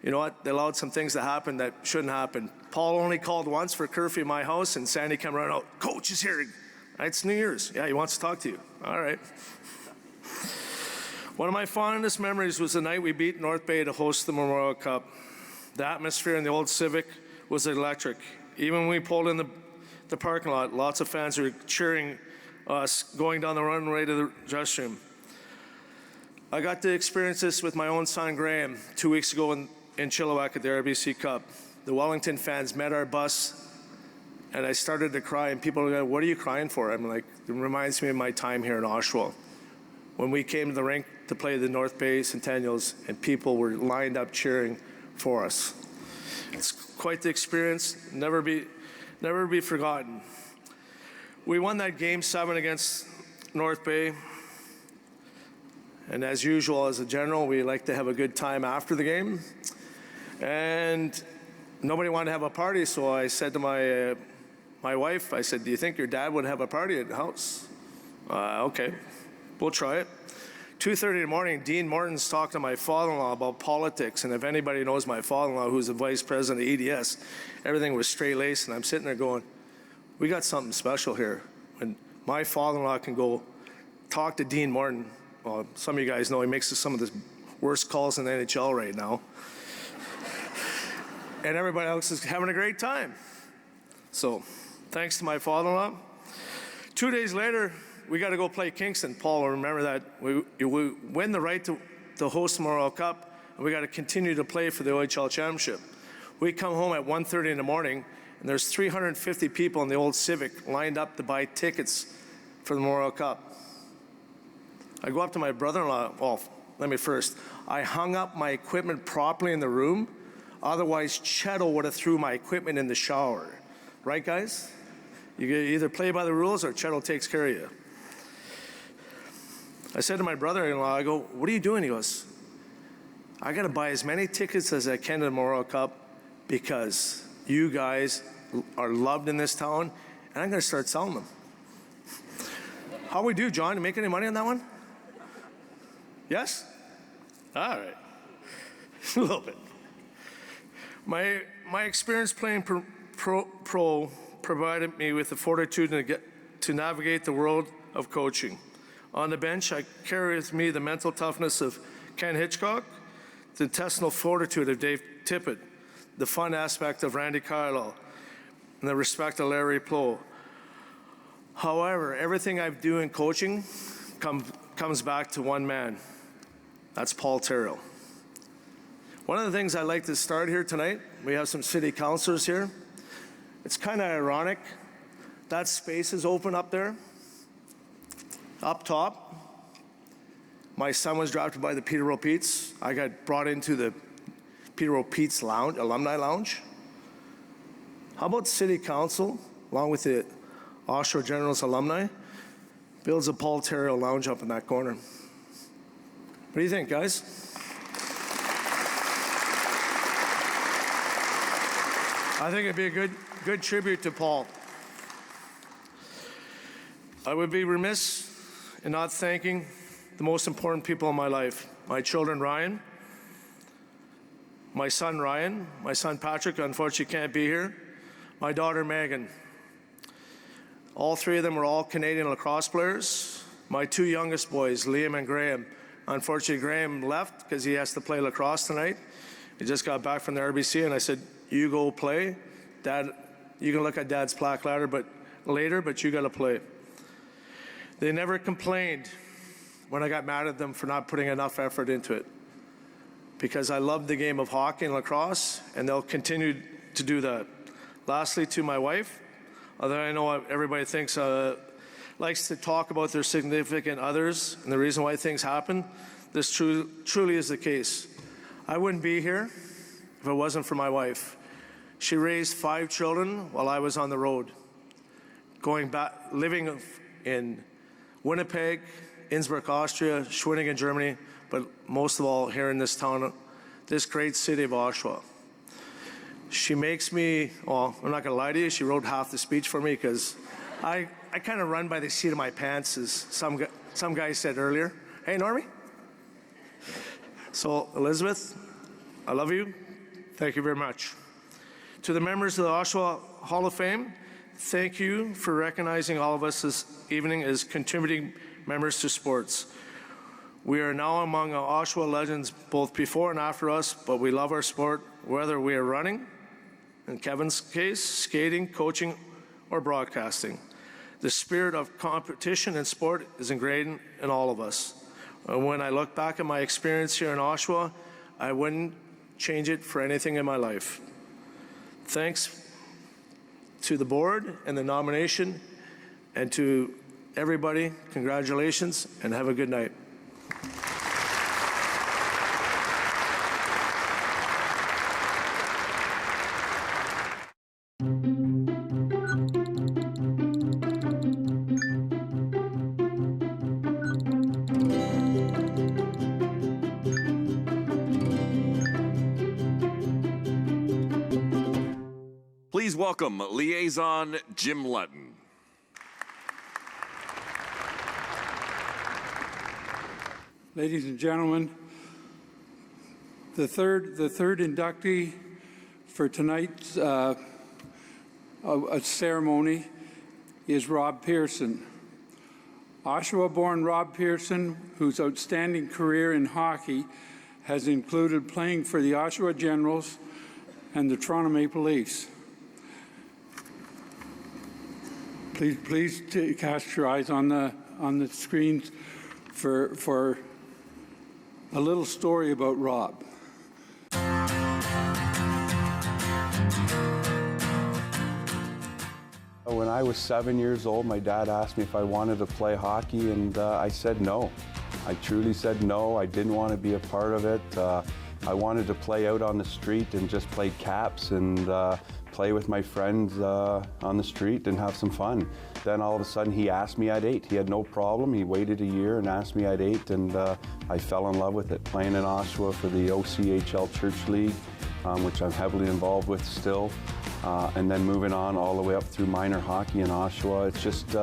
you know what? They allowed some things to happen that shouldn't happen. Paul only called once for curfew in my house, and Sandy came running out, "Coach is here. It's New Year's. Yeah, he wants to talk to you." All right. One of my fondest memories was the night we beat North Bay to host the Memorial Cup. The atmosphere in the old Civic was electric. Even when we pulled in the parking lot, lots of fans were cheering us going down the runway to the dressing room. I got to experience this with my own son Graham 2 weeks ago in Chilliwack at the RBC Cup. The Wellington fans met our bus, and I started to cry, and people were like, "What are you crying for?" I'm like, it reminds me of my time here in Oshawa. When we came to the rink to play the North Bay Centennials, and people were lined up cheering for us. It's quite the experience, never be forgotten. We won that Game 7 against North Bay, and as usual, as a general, we like to have a good time after the game. And nobody wanted to have a party, so I said to my wife, I said, "Do you think your dad would have a party at the house?" Okay, we'll try it. 2:30 in the morning, Dean Morton's talking to my father-in-law about politics, and if anybody knows my father-in-law, who's the vice president of EDS, everything was straight-laced, and I'm sitting there going, we got something special here. When my father-in-law can go talk to Dean Morton, well, some of you guys know he makes some of the worst calls in the NHL right now, and everybody else is having a great time. So, thanks to my father-in-law. 2 days later, we got to go play Kingston. Paul will remember that. We win the right to host the Memorial Cup, and we got to continue to play for the OHL Championship. We come home at 1:30 in the morning, and there's 350 people in the old Civic lined up to buy tickets for the Memorial Cup. I go up to my brother-in-law. Well, let me first. I hung up my equipment properly in the room. Otherwise, Chettle would have threw my equipment in the shower. Right, guys? You either play by the rules or Chettle takes care of you. I said to my brother-in-law, I go, "What are you doing?" He goes, "I got to buy as many tickets as I can to the Memorial Cup because you guys are loved in this town, and I'm going to start selling them." How we do, John? You make any money on that one? Yes? All right. A little bit. My experience playing pro provided me with the fortitude to navigate the world of coaching. On the bench, I carry with me the mental toughness of Ken Hitchcock, the intestinal fortitude of Dave Tippett, the fun aspect of Randy Carlisle, and the respect of Larry Plow. However, everything I do in coaching comes back to one man. That's Paul Theriault. One of the things I'd like to start here tonight, we have some city councilors here. It's kind of ironic. That space is open up there. Up top, my son was drafted by the Theriot Peets. I got brought into the Theriot Peets Lounge, Alumni Lounge. How about City Council, along with the Oshawa Generals alumni, builds a Paul Theriault Lounge up in that corner? What do you think, guys? I think it'd be a good tribute to Paul. I would be remiss in not thanking the most important people in my life. My children, Ryan, my son Patrick, unfortunately can't be here, my daughter, Megan. All three of them are all Canadian lacrosse players. My two youngest boys, Liam and Graham. Unfortunately, Graham left because he has to play lacrosse tonight. He just got back from the RBC, and I said, you go play. Dad, you can look at Dad's plaque later, but you got to play. They never complained when I got mad at them for not putting enough effort into it, because I love the game of hockey and lacrosse, and they'll continue to do that. Lastly, to my wife, although I know everybody likes to talk about their significant others and the reason why things happen, this truly is the case. I wouldn't be here if it wasn't for my wife. She raised 5 children while I was on the road, going back, living in Winnipeg, Innsbruck, Austria, Schwenningen, Germany, but most of all here in this town, this great city of Oshawa. She makes me, well, I'm not gonna lie to you, she wrote half the speech for me because I kind of run by the seat of my pants, as some guy said earlier. Hey, Normie? So, Elizabeth, I love you. Thank you very much. To the members of the Oshawa Hall of Fame, thank you for recognizing all of us this evening as contributing members to sports. We are now among Oshawa legends both before and after us, but we love our sport, whether we are running, in Kevin's case, skating, coaching, or broadcasting. The spirit of competition in sport is ingrained in all of us. And when I look back at my experience here in Oshawa, I wouldn't change it for anything in my life. Thanks to the board and the nomination, and to everybody, congratulations, and have a good night. Please welcome Liaison Jim Lutton. Ladies and gentlemen, the third inductee for tonight's ceremony is Rob Pearson. Oshawa-born Rob Pearson, whose outstanding career in hockey has included playing for the Oshawa Generals and the Toronto Maple Leafs. Please cast your eyes on the screens for a little story about Rob. When I was 7 years old, my dad asked me if I wanted to play hockey, and I said no. I truly said no. I didn't want to be a part of it. I wanted to play out on the street and just play caps and play with my friends on the street and have some fun. Then all of a sudden he asked me at 8. He had no problem. He waited a year and asked me at 8, and I fell in love with it. Playing in Oshawa for the OCHL Church League, which I'm heavily involved with still, and then moving on all the way up through minor hockey in Oshawa. It's just,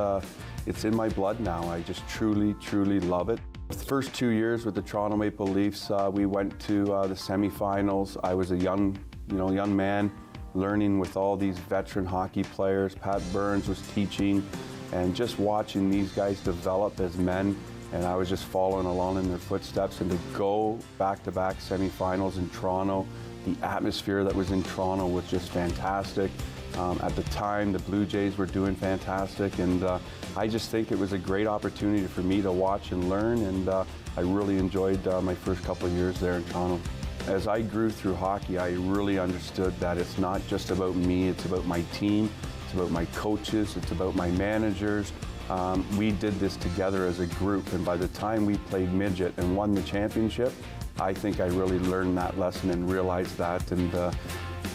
it's in my blood now. I just truly, truly love it. The first 2 years with the Toronto Maple Leafs, we went to the semifinals. I was a young man, learning with all these veteran hockey players. Pat Burns was teaching, and just watching these guys develop as men, and I was just following along in their footsteps. And to go back-to-back semifinals in Toronto, the atmosphere that was in Toronto was just fantastic. At the time, the Blue Jays were doing fantastic, and I just think it was a great opportunity for me to watch and learn, and I really enjoyed my first couple of years there in Toronto. As I grew through hockey, I really understood that it's not just about me, it's about my team, it's about my coaches, it's about my managers. We did this together as a group, and by the time we played midget and won the championship, I think I really learned that lesson and realized that. And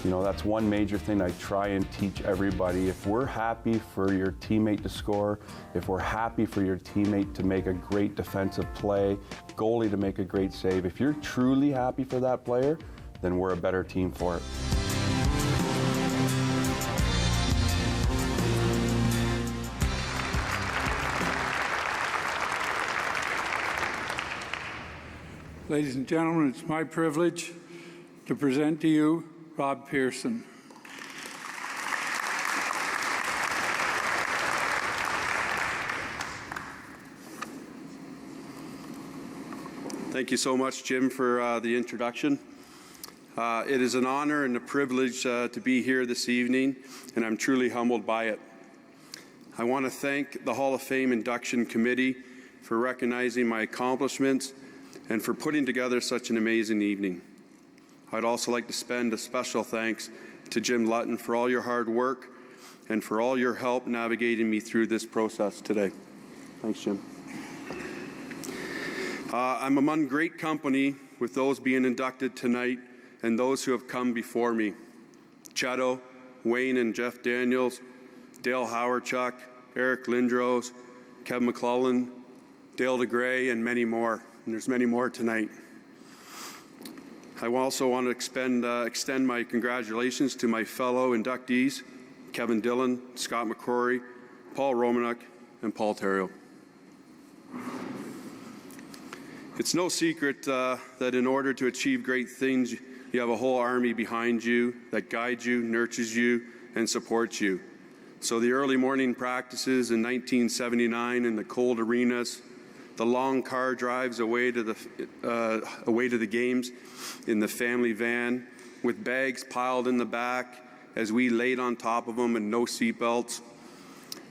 you know, that's one major thing I try and teach everybody. If we're happy for your teammate to score, if we're happy for your teammate to make a great defensive play, goalie to make a great save, if you're truly happy for that player, then we're a better team for it. Ladies and gentlemen, it's my privilege to present to you Rob Pearson. Thank you so much, Jim, for the introduction. It is an honor and a privilege to be here this evening, and I'm truly humbled by it. I want to thank the Hall of Fame Induction Committee for recognizing my accomplishments and for putting together such an amazing evening. I'd also like to spend a special thanks to Jim Lutton for all your hard work and for all your help navigating me through this process today. Thanks, Jim. I'm among great company with those being inducted tonight and those who have come before me. Chetto, Wayne and Jeff Daniels, Dale Howarchuk, Eric Lindros, Kevin McClellan, Dale DeGray, and many more. And there's many more tonight. I also want to extend my congratulations to my fellow inductees, Kevin Dillon, Scott McCrory, Paul Romanuk, and Paul Theriot. It's no secret that in order to achieve great things, you have a whole army behind you that guides you, nurtures you, and supports you. So the early morning practices in 1979 in the cold arenas, the long car drives away to the games in the family van with bags piled in the back as we laid on top of them and no seatbelts,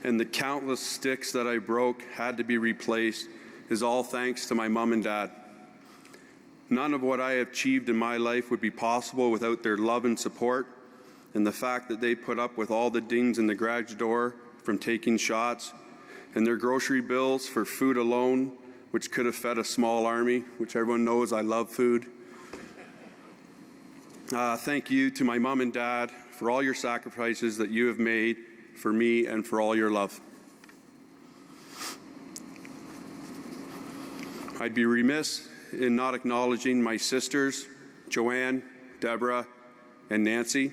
and the countless sticks that I broke had to be replaced is all thanks to my mom and dad. None of what I have achieved in my life would be possible without their love and support, and the fact that they put up with all the dings in the garage door from taking shots, and their grocery bills for food alone, which could have fed a small army, which everyone knows I love food. Thank you to my mom and dad for all your sacrifices that you have made for me and for all your love. I'd be remiss in not acknowledging my sisters, Joanne, Deborah, and Nancy,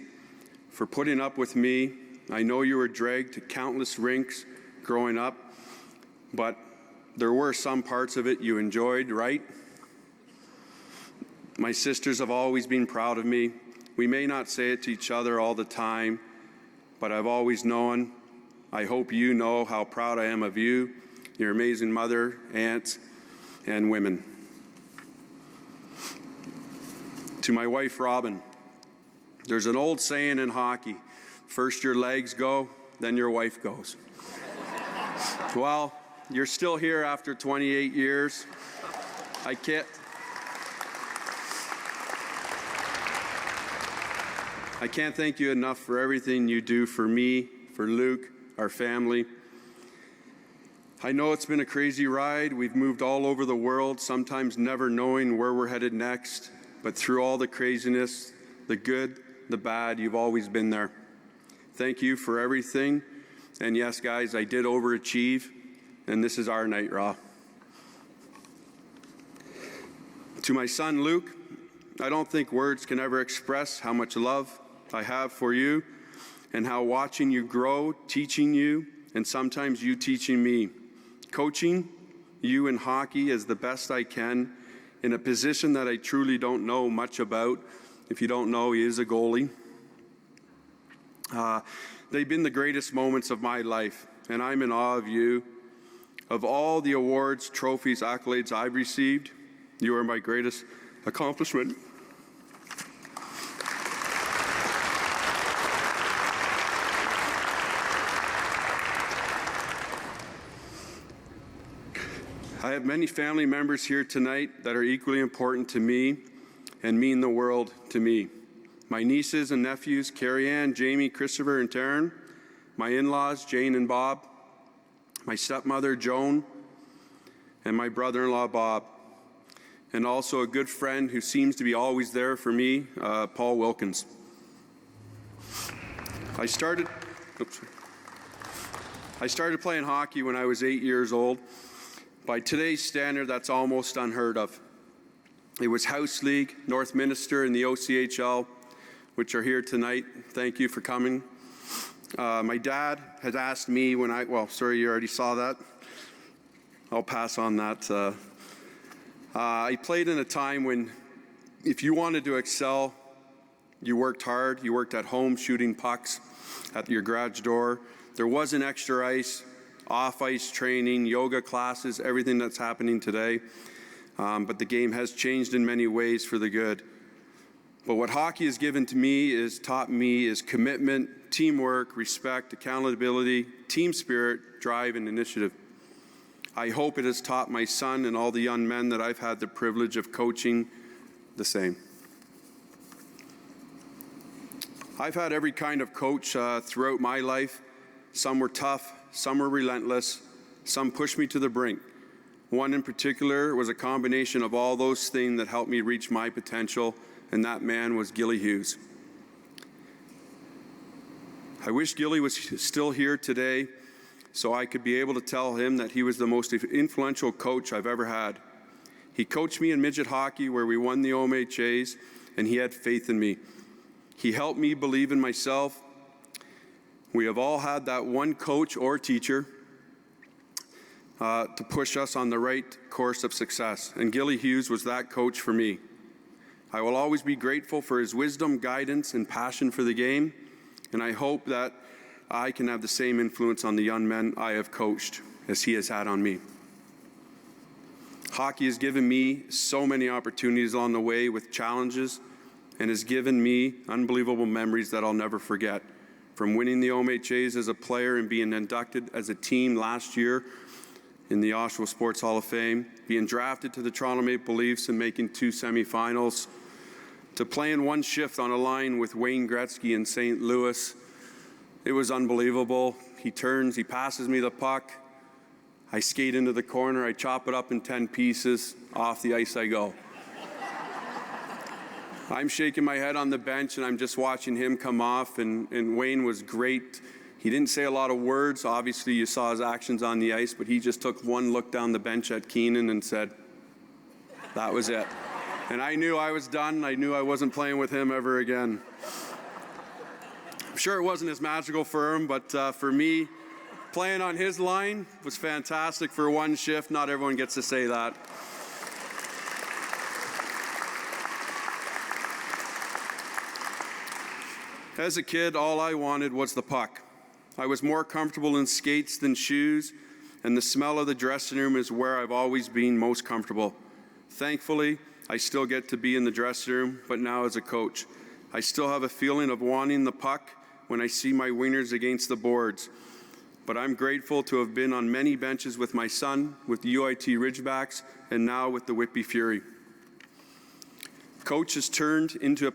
for putting up with me. I know you were dragged to countless rinks growing up, but there were some parts of it you enjoyed, right? My sisters have always been proud of me. We may not say it to each other all the time, but I've always known, I hope you know how proud I am of you, your amazing mother, aunts, and women. To my wife, Robin, there's an old saying in hockey, first your legs go, then your wife goes. Well, you're still here after 28 years. I can't thank you enough for everything you do for me, for Luke, our family. I know it's been a crazy ride. We've moved all over the world, sometimes never knowing where we're headed next. But through all the craziness, the good, the bad, you've always been there. Thank you for everything. And yes, guys, I did overachieve, and this is our night, Raw. To my son, Luke, I don't think words can ever express how much love I have for you and how watching you grow, teaching you, and sometimes you teaching me. Coaching you in hockey as the best I can in a position that I truly don't know much about. If you don't know, he is a goalie. They've been the greatest moments of my life, and I'm in awe of you. Of all the awards, trophies, accolades I've received, you are my greatest accomplishment. I have many family members here tonight that are equally important to me and mean the world to me. My nieces and nephews, Carrie Ann, Jamie, Christopher, and Taryn. My in-laws, Jane and Bob. My stepmother, Joan, and my brother-in-law, Bob. And also a good friend who seems to be always there for me, Paul Wilkins. I started playing hockey when I was 8 years old. By today's standard, that's almost unheard of. It was House League, North Minister, and the OCHL, which are here tonight. Thank you for coming. My dad had asked me when well, sorry, you already saw that. I'll pass on that. I played in a time when if you wanted to excel, you worked hard. You worked at home shooting pucks at your garage door. There wasn't extra ice, off-ice training, yoga classes, everything that's happening today. But the game has changed in many ways for the good. But what hockey has given to me taught me is commitment, teamwork, respect, accountability, team spirit, drive, and initiative. I hope it has taught my son and all the young men that I've had the privilege of coaching the same. I've had every kind of coach throughout my life. Some were tough, some were relentless, some pushed me to the brink. One in particular was a combination of all those things that helped me reach my potential, and that man was Gilly Hughes. I wish Gilly was still here today so I could be able to tell him that he was the most influential coach I've ever had. He coached me in midget hockey where we won the OMHAs, and he had faith in me. He helped me believe in myself. We have all had that one coach or teacher to push us on the right course of success, and Gilly Hughes was that coach for me. I will always be grateful for his wisdom, guidance, and passion for the game, and I hope that I can have the same influence on the young men I have coached as he has had on me. Hockey has given me so many opportunities along the way with challenges and has given me unbelievable memories that I'll never forget. From winning the OMHAs as a player and being inducted as a team last year in the Oshawa Sports Hall of Fame, being drafted to the Toronto Maple Leafs and making 2 semifinals, to playing one shift on a line with Wayne Gretzky in St. Louis. It was unbelievable. He turns, he passes me the puck. I skate into the corner, I chop it up in 10 pieces, off the ice I go. I'm shaking my head on the bench and I'm just watching him come off, and Wayne was great. He didn't say a lot of words. Obviously you saw his actions on the ice, but he just took one look down the bench at Keenan and said, that was it. And I knew I was done. I knew I wasn't playing with him ever again. I'm sure it wasn't as magical for him, but for me, playing on his line was fantastic for one shift. Not everyone gets to say that. As a kid, all I wanted was the puck. I was more comfortable in skates than shoes, and the smell of the dressing room is where I've always been most comfortable. Thankfully, I still get to be in the dressing room, but now as a coach. I still have a feeling of wanting the puck when I see my wingers against the boards. But I'm grateful to have been on many benches with my son, with the UIT Ridgebacks, and now with the Whitby Fury. Coaching has turned into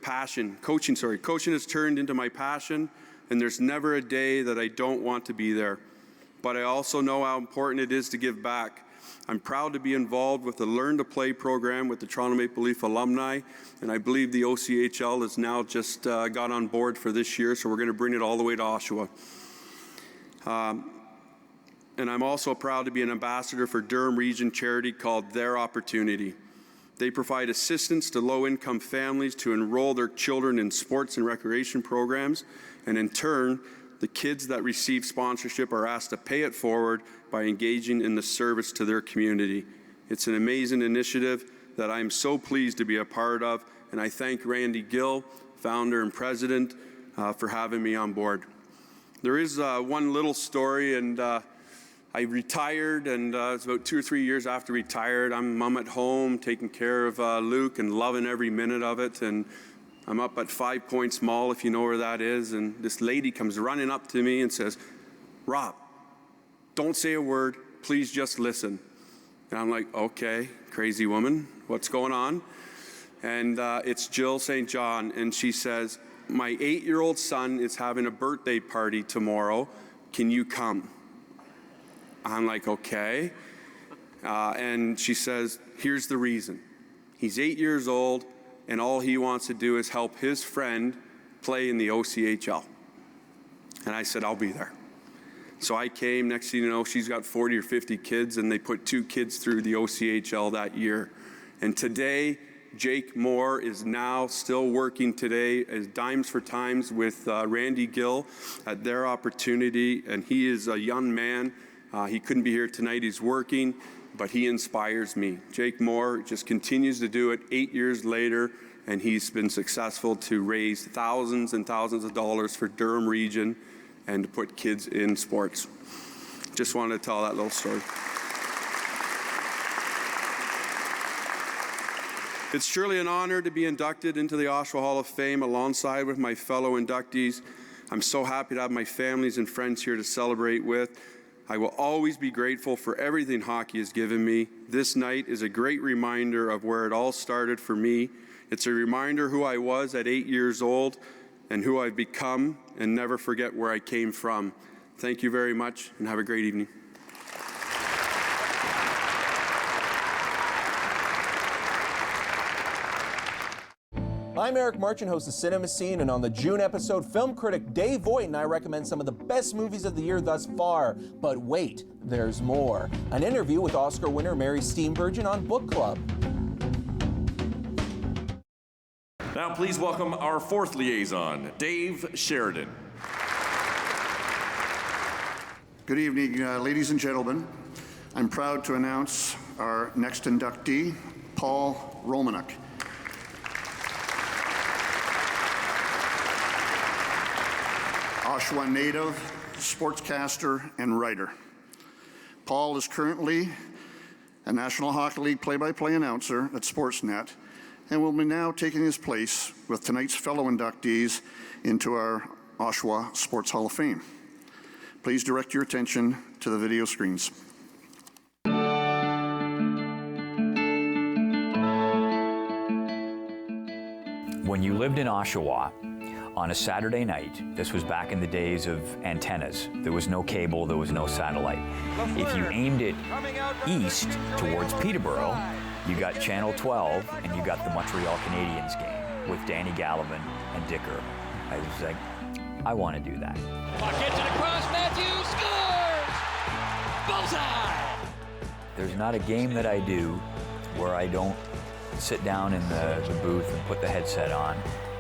my passion, and there's never a day that I don't want to be there. But I also know how important it is to give back. I'm proud to be involved with the Learn to Play program with the Toronto Maple Leaf alumni, and I believe the OCHL has now just got on board for this year, so we're going to bring it all the way to Oshawa. And I'm also proud to be an ambassador for Durham Region charity called Their Opportunity. They provide assistance to low-income families to enroll their children in sports and recreation programs, and in turn, the kids that receive sponsorship are asked to pay it forward by engaging in the service to their community. It's an amazing initiative that I'm so pleased to be a part of, and I thank Randy Gill, founder and president, for having me on board. There is one little story, and I retired, and it's about 2 or 3 years after retired. I'm at home taking care of Luke and loving every minute of it, and I'm up at 5 Points Mall, if you know where that is, and this lady comes running up to me and says, "Rob, don't say a word, please just listen." And I'm like, okay, crazy woman, what's going on? And it's Jill St. John, and she says, my 8-year-old son is having a birthday party tomorrow. Can you come? I'm like, okay. And she says, here's the reason. He's 8 years old, and all he wants to do is help his friend play in the OCHL. And I said, I'll be there. So I came. Next thing you know, she's got 40 or 50 kids, and they put 2 kids through the OCHL that year. And today, Jake Moore is now still working today as Dimes for Times with Randy Gill at their opportunity, and he is a young man. He couldn't be here tonight. He's working, but he inspires me. Jake Moore just continues to do it 8 years later, and he's been successful to raise thousands and thousands of dollars for Durham region and to put kids in sports. Just wanted to tell that little story. It's truly an honor to be inducted into the Oshawa Hall of Fame alongside with my fellow inductees. I'm so happy to have my families and friends here to celebrate with. I will always be grateful for everything hockey has given me. This night is a great reminder of where it all started for me. It's a reminder who I was at 8 years old and who I've become, and never forget where I came from. Thank you very much, and have a great evening. I'm Eric Marchand, host of Cinema Scene, and on the June episode, film critic Dave Voigt and I recommend some of the best movies of the year thus far. But wait, there's more. An interview with Oscar winner Mary Steenburgen on Book Club. Now please welcome our 4th liaison, Dave Sheridan. Good evening, ladies and gentlemen. I'm proud to announce our next inductee, Paul Romanuk. Oshawa native, sportscaster, and writer. Paul is currently a National Hockey League play-by-play announcer at Sportsnet, and will be now taking his place with tonight's fellow inductees into our Oshawa Sports Hall of Fame. Please direct your attention to the video screens. When you lived in Oshawa, on a Saturday night, this was back in the days of antennas. There was no cable, there was no satellite. If you aimed it east towards Peterborough, you got Channel 12 and you got the Montreal Canadiens game with Danny Gallivan and Dick Irvin. I was like, I want to do that. Puck gets it across, Matthews scores! Bullseye! There's not a game that I do where I don't sit down in the booth and put the headset on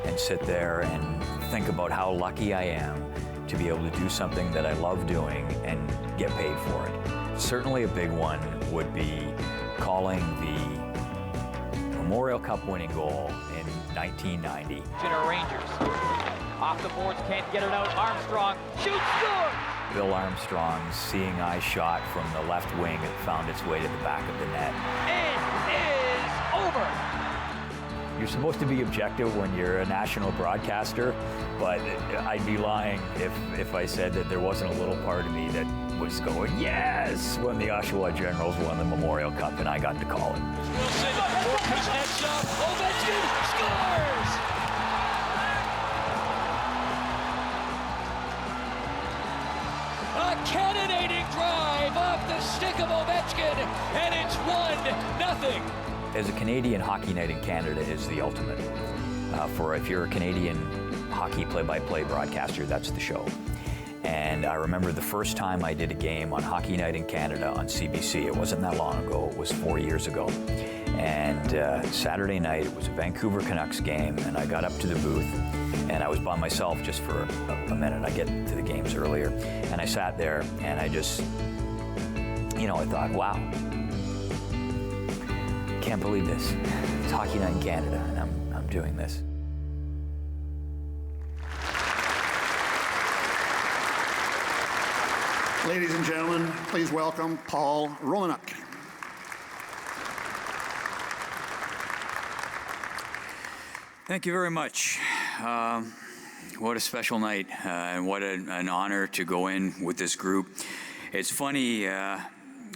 and sit there and think about how lucky I am to be able to do something that I love doing and get paid for it. Certainly a big one would be calling the Memorial Cup winning goal in 1990. Rangers. Off the boards, can't get it out. Armstrong shoots, score! Bill Armstrong's seeing eye shot from the left wing that found its way to the back of the net. It is over! You're supposed to be objective when you're a national broadcaster, but I'd be lying if I said that there wasn't a little part of me that was going, yes, when the Oshawa Generals won the Memorial Cup and I got to call it. Wilson, Kuznetsov, up, Ovechkin scores! A cannonading drive off the stick of Ovechkin, and it's 1-0. As a Canadian, Hockey Night in Canada is the ultimate. For if you're a Canadian hockey play-by-play broadcaster, that's the show. And I remember the first time I did a game on Hockey Night in Canada on CBC. It wasn't that long ago, it was 4 years ago. And Saturday night, it was a Vancouver Canucks game, and I got up to the booth, and I was by myself just for a minute. I get to the games earlier. And I sat there, and I just, I thought, wow. Can't believe this. It's Hockey Night in Canada, and I'm doing this. Ladies and gentlemen, please welcome Paul Romanuk. Thank you very much. What a special night, and what an honor to go in with this group. It's funny,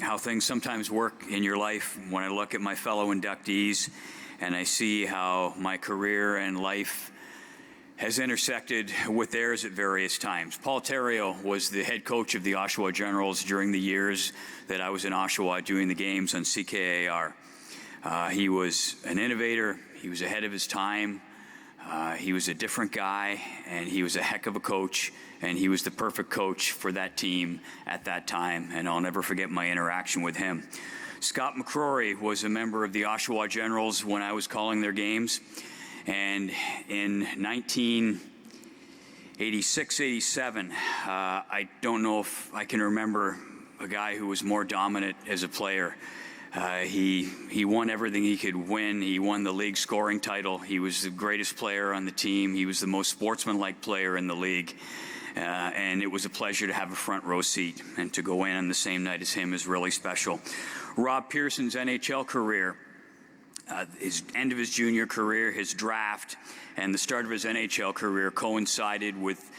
how things sometimes work in your life when I look at my fellow inductees and I see how my career and life has intersected with theirs at various times. Paul Theriot was the head coach of the Oshawa Generals during the years that I was in Oshawa doing the games on CKAR. He was an innovator. He was ahead of his time. He was a different guy, and he was a heck of a coach, and he was the perfect coach for that team at that time, and I'll never forget my interaction with him. Scott McCrory was a member of the Oshawa Generals when I was calling their games. And in 1986-87, I don't know if I can remember a guy who was more dominant as a player. He won everything he could win. He won the league scoring title. He was the greatest player on the team. He was the most sportsmanlike player in the league. And it was a pleasure to have a front row seat, and to go in on the same night as him is really special. Rob Pearson's NHL career, his end of his junior career, his draft, and the start of his NHL career coincided with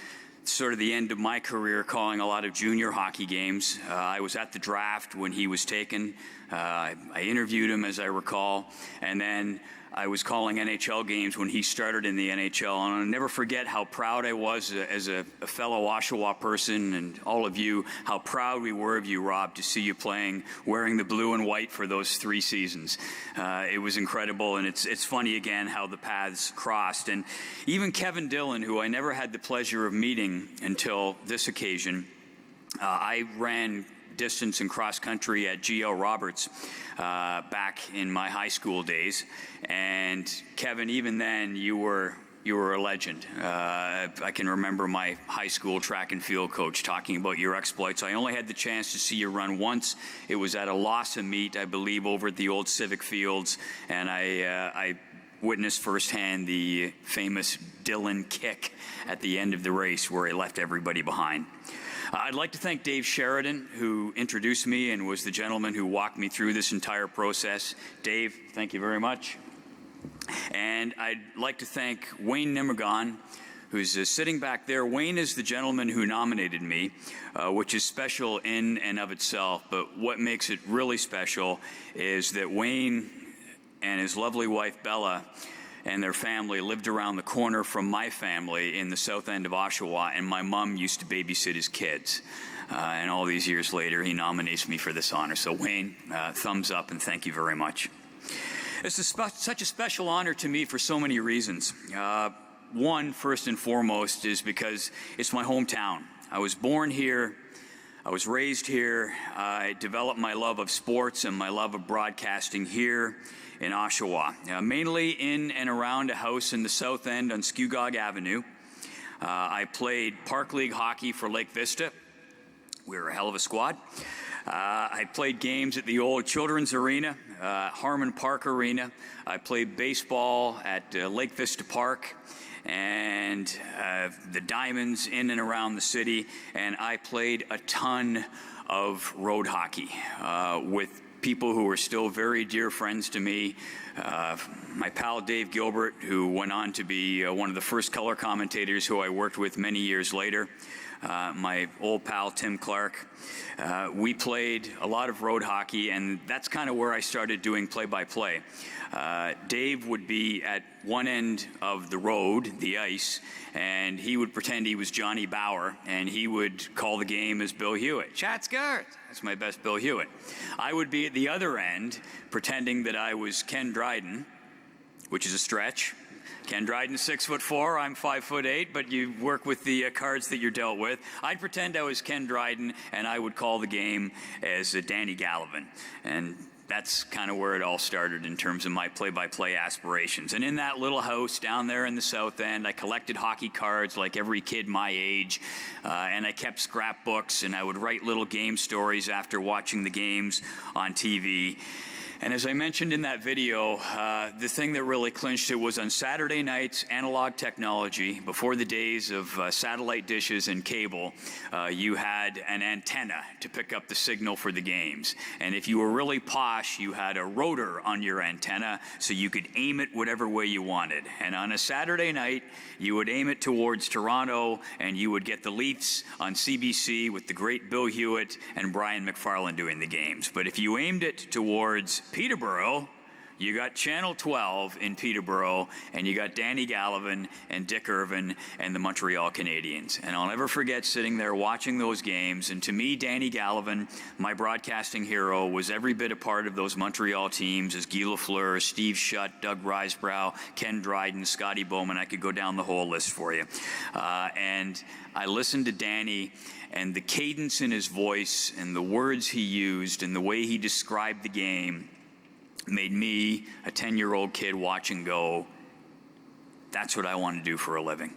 sort of the end of my career calling a lot of junior hockey games. I was at the draft when he was taken. I interviewed him, as I recall, and then I was calling NHL games when he started in the NHL, and I'll never forget how proud I was as a fellow Oshawa person, and all of you, how proud we were of you, Rob, to see you playing, wearing the blue and white for those 3 seasons. It was incredible, and it's funny again how the paths crossed. And even Kevin Dillon, who I never had the pleasure of meeting until this occasion, I ran distance and cross country at G.L. Roberts back in my high school days. And Kevin, even then, you were a legend. I can remember my high school track and field coach talking about your exploits. I only had the chance to see you run once. It was at a LASA meet, I believe, over at the old Civic Fields, and I witnessed firsthand the famous Dillon kick at the end of the race where he left everybody behind. I'd like to thank Dave Sheridan, who introduced me and was the gentleman who walked me through this entire process. Dave, thank you very much. And I'd like to thank Wayne Nimmergon, who's sitting back there. Wayne is the gentleman who nominated me, which is special in and of itself. But what makes it really special is that Wayne and his lovely wife, Bella, and their family lived around the corner from my family in the south end of Oshawa, and my mom used to babysit his kids. And all these years later, he nominates me for this honor. So Wayne, thumbs up, and thank you very much. It's such a special honor to me for so many reasons. One, first and foremost, is because it's my hometown. I was born here. I was raised here. I developed my love of sports and my love of broadcasting here in Oshawa, mainly in and around a house in the south end on Skugog Avenue. I played Park League hockey for Lake Vista. We were a hell of a squad. I played games at the old Children's Arena, Harmon Park Arena. I played baseball at Lake Vista Park and the Diamonds in and around the city. And I played a ton of road hockey with people who are still very dear friends to me. My pal Dave Gilbert, who went on to be one of the first color commentators who I worked with many years later. My old pal Tim Clark. We played a lot of road hockey, and that's kind of where I started doing play-by-play. Dave would be at one end of the road, the ice, and he would pretend he was Johnny Bauer, and he would call the game as Bill Hewitt. Shots good. That's my best Bill Hewitt. I would be at the other end, pretending that I was Ken Dryden, which is a stretch. Ken Dryden's 6'4", I'm 5'8", but you work with the cards that you're dealt with. I'd pretend I was Ken Dryden, and I would call the game as Danny Gallivan. And that's kind of where it all started in terms of my play-by-play aspirations. And in that little house down there in the south end, I collected hockey cards like every kid my age, and I kept scrapbooks, and I would write little game stories after watching the games on TV. And as I mentioned in that video, the thing that really clinched it was on Saturday nights, analog technology, before the days of satellite dishes and cable, you had an antenna to pick up the signal for the games. And if you were really posh, you had a rotor on your antenna so you could aim it whatever way you wanted. And on a Saturday night, you would aim it towards Toronto, and you would get the Leafs on CBC with the great Bill Hewitt and Brian McFarland doing the games. But if you aimed it towards Peterborough, you got Channel 12 in Peterborough, and you got Danny Gallivan and Dick Irvin and the Montreal Canadiens. And I'll never forget sitting there watching those games. And to me, Danny Gallivan, my broadcasting hero, was every bit a part of those Montreal teams as Guy Lafleur, Steve Shutt, Doug Risebrough, Ken Dryden, Scotty Bowman. I could go down the whole list for you. And I listened to Danny, and the cadence in his voice and the words he used and the way he described the game made me, a 10-year-old kid, watch and go, that's what I want to do for a living.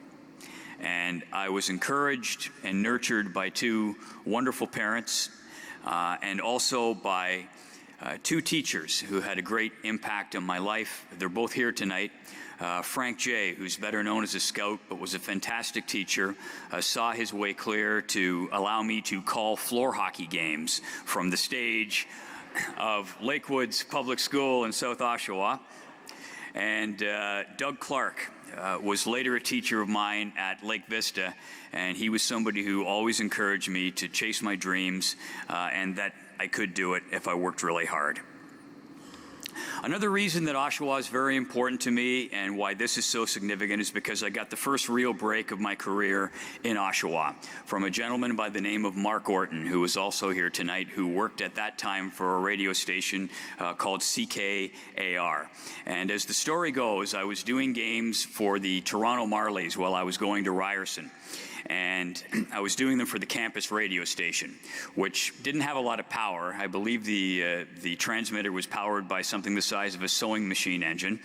And I was encouraged and nurtured by two wonderful parents and also by two teachers who had a great impact on my life. They're both here tonight. Frank Jay, who's better known as a scout but was a fantastic teacher, saw his way clear to allow me to call floor hockey games from the stage of Lakewoods Public School in South Oshawa. And Doug Clark was later a teacher of mine at Lake Vista, and he was somebody who always encouraged me to chase my dreams and that I could do it if I worked really hard. Another reason that Oshawa is very important to me and why this is so significant is because I got the first real break of my career in Oshawa from a gentleman by the name of Mark Orton, who is also here tonight, who worked at that time for a radio station called CKAR. And as the story goes, I was doing games for the Toronto Marlies while I was going to Ryerson. And I was doing them for the campus radio station, which didn't have a lot of power. I believe the transmitter was powered by something the size of a sewing machine engine.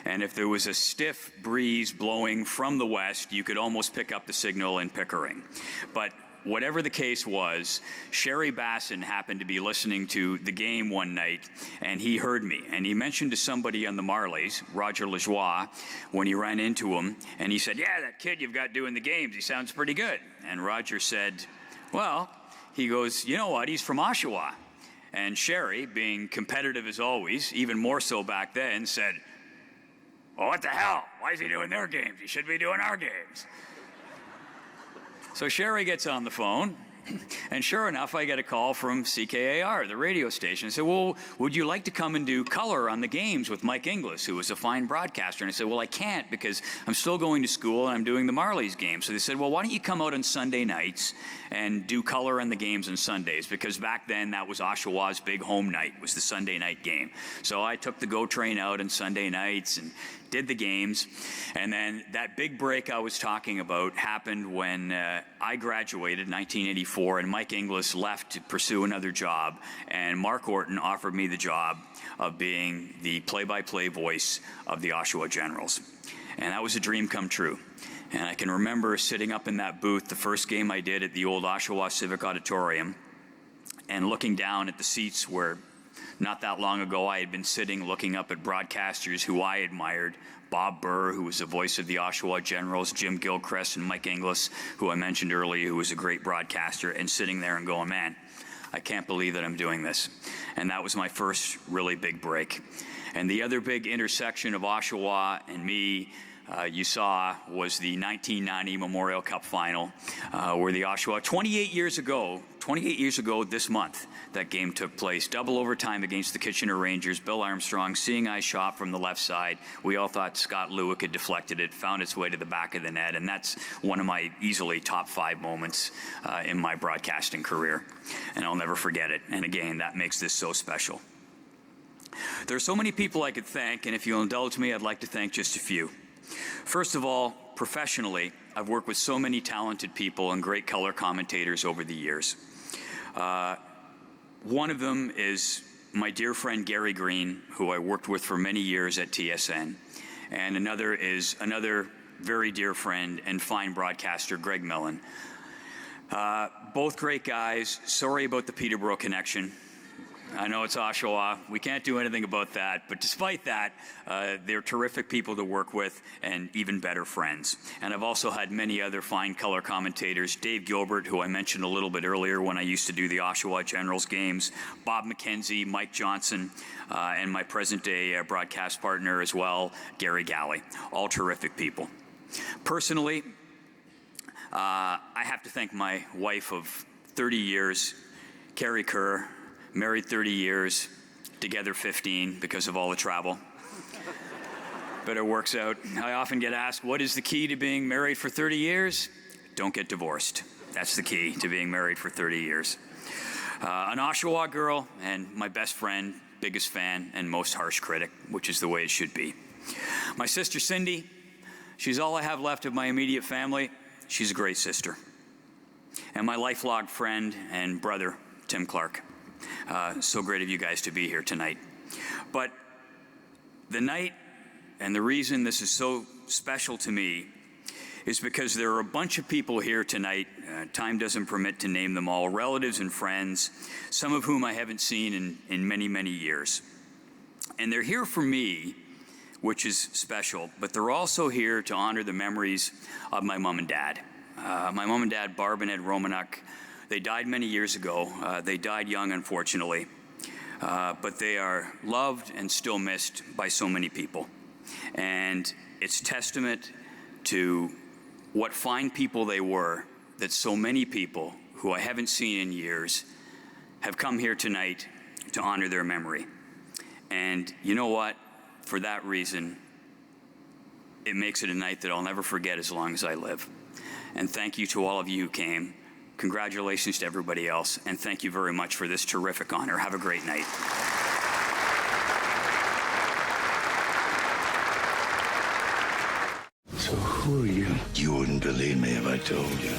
And if there was a stiff breeze blowing from the west, you could almost pick up the signal in Pickering. But whatever the case was, Sherry Basson happened to be listening to the game one night, and he heard me. And he mentioned to somebody on the Marlies, Roger Lajoie, when he ran into him, and he said, yeah, that kid you've got doing the games, he sounds pretty good. And Roger said, well, he goes, you know what, he's from Oshawa. And Sherry, being competitive as always, even more so back then, said, well, what the hell? Why is he doing their games? He should be doing our games. So Sherry gets on the phone, and sure enough, I get a call from CKAR, the radio station. I said, well, would you like to come and do color on the games with Mike Inglis, who was a fine broadcaster? And I said, well, I can't because I'm still going to school and I'm doing the Marlies games. So they said, well, why don't you come out on Sunday nights and do color on the games on Sundays? Because back then, that was Oshawa's big home night, was the Sunday night game. So I took the GO train out on Sunday nights and did the games. And then that big break I was talking about happened when I graduated in 1984 and Mike Inglis left to pursue another job. And Mark Orton offered me the job of being the play-by-play voice of the Oshawa Generals. And that was a dream come true. And I can remember sitting up in that booth the first game I did at the old Oshawa Civic Auditorium and looking down at the seats where not that long ago I had been sitting looking up at broadcasters who I admired, Bob Burr, who was the voice of the Oshawa Generals, Jim Gilchrist and Mike Inglis, who I mentioned earlier, who was a great broadcaster, and sitting there and going, man, I can't believe that I'm doing this. And that was my first really big break. And the other big intersection of Oshawa and me you saw was the 1990 Memorial Cup Final, where the Oshawa, 28 years ago this month, that game took place. Double overtime against the Kitchener Rangers. Bill Armstrong, seeing eye shot from the left side. We all thought Scott Lewick had deflected it, found its way to the back of the net, and that's one of my easily top 5 moments in my broadcasting career. And I'll never forget it. And again, that makes this so special. There are so many people I could thank, and if you'll indulge me, I'd like to thank just a few. First of all, professionally, I've worked with so many talented people and great color commentators over the years. One of them is my dear friend Gary Green, who I worked with for many years at TSN. And another is another very dear friend and fine broadcaster, Greg Millen. Both great guys. Sorry about the Peterborough connection. I know it's Oshawa. We can't do anything about that. But despite that, they're terrific people to work with and even better friends. And I've also had many other fine color commentators. Dave Gilbert, who I mentioned a little bit earlier when I used to do the Oshawa Generals games. Bob McKenzie, Mike Johnson, and my present-day broadcast partner as well, Gary Galley. All terrific people. Personally, I have to thank my wife of 30 years, Carrie Kerr, married 30 years, together 15 because of all the travel. But it works out. I often get asked, what is the key to being married for 30 years? Don't get divorced. That's the key to being married for 30 years. An Oshawa girl and my best friend, biggest fan, and most harsh critic, which is the way it should be. My sister Cindy, she's all I have left of my immediate family. She's a great sister. And my lifelong friend and brother, Tim Clark. So great of you guys to be here tonight. But the night and the reason this is so special to me is because there are a bunch of people here tonight, time doesn't permit to name them all, relatives and friends, some of whom I haven't seen in many, many years. And they're here for me, which is special, but they're also here to honor the memories of my mom and dad. My mom and dad, Barb and Ed Romanuk, they died many years ago. They died young, unfortunately. But they are loved and still missed by so many people. And it's testament to what fine people they were that so many people who I haven't seen in years have come here tonight to honor their memory. And you know what? For that reason, it makes it a night that I'll never forget as long as I live. And thank you to all of you who came. Congratulations to everybody else, and thank you very much for this terrific honor. Have a great night. So who are you? You wouldn't believe me if I told you.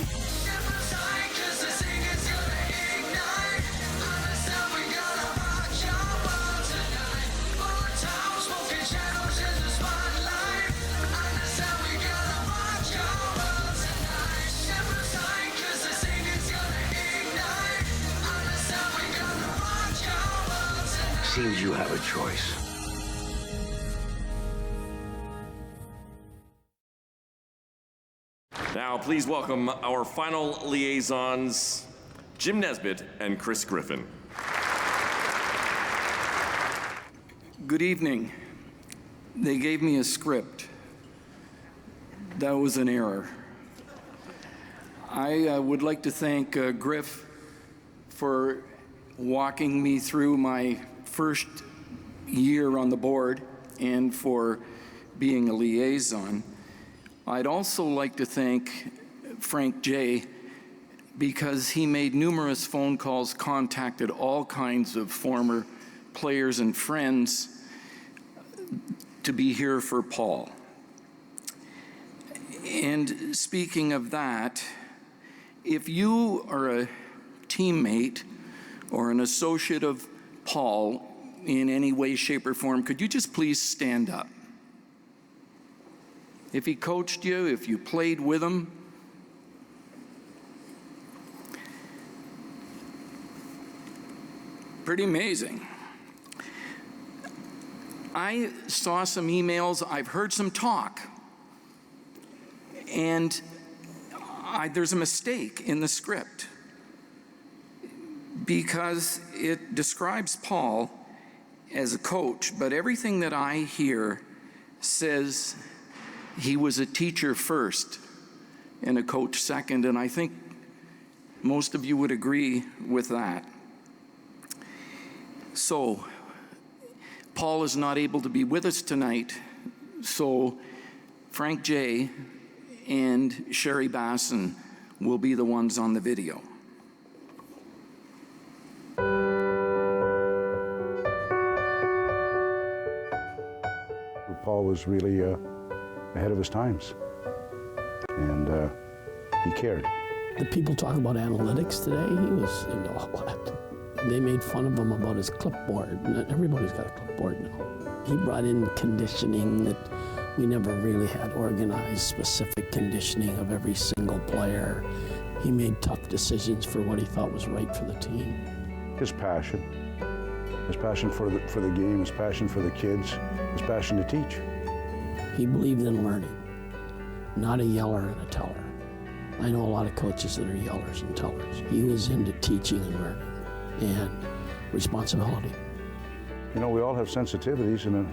Seems you have a choice. Now, please welcome our final liaisons, Jim Nesbitt and Chris Griffin. Good evening. They gave me a script. That was an error. I would like to thank Griff for walking me through my first year on the board and for being a liaison. I'd also like to thank Frank J. because he made numerous phone calls, contacted all kinds of former players and friends to be here for Paul. And speaking of that, if you are a teammate or an associate of Paul in any way, shape, or form, could you just please stand up? If he coached you, if you played with him, pretty amazing. I saw some emails, I've heard some talk, and there's a mistake in the script because it describes Paul as a coach, but everything that I hear says he was a teacher first and a coach second, and I think most of you would agree with that. So, Paul is not able to be with us tonight, so Frank J. and Sherry Basson will be the ones on the video. Paul was really ahead of his times, and he cared. The people talk about analytics today. He was into all that. They made fun of him about his clipboard. Everybody's got a clipboard now. He brought in conditioning that we never really had organized, specific conditioning of every single player. He made tough decisions for what he thought was right for the team. His passion his passion for the game, his passion for the kids, his passion to teach. He believed in learning, not a yeller and a teller. I know a lot of coaches that are yellers and tellers. He was into teaching and learning and responsibility. You know, we all have sensitivities, and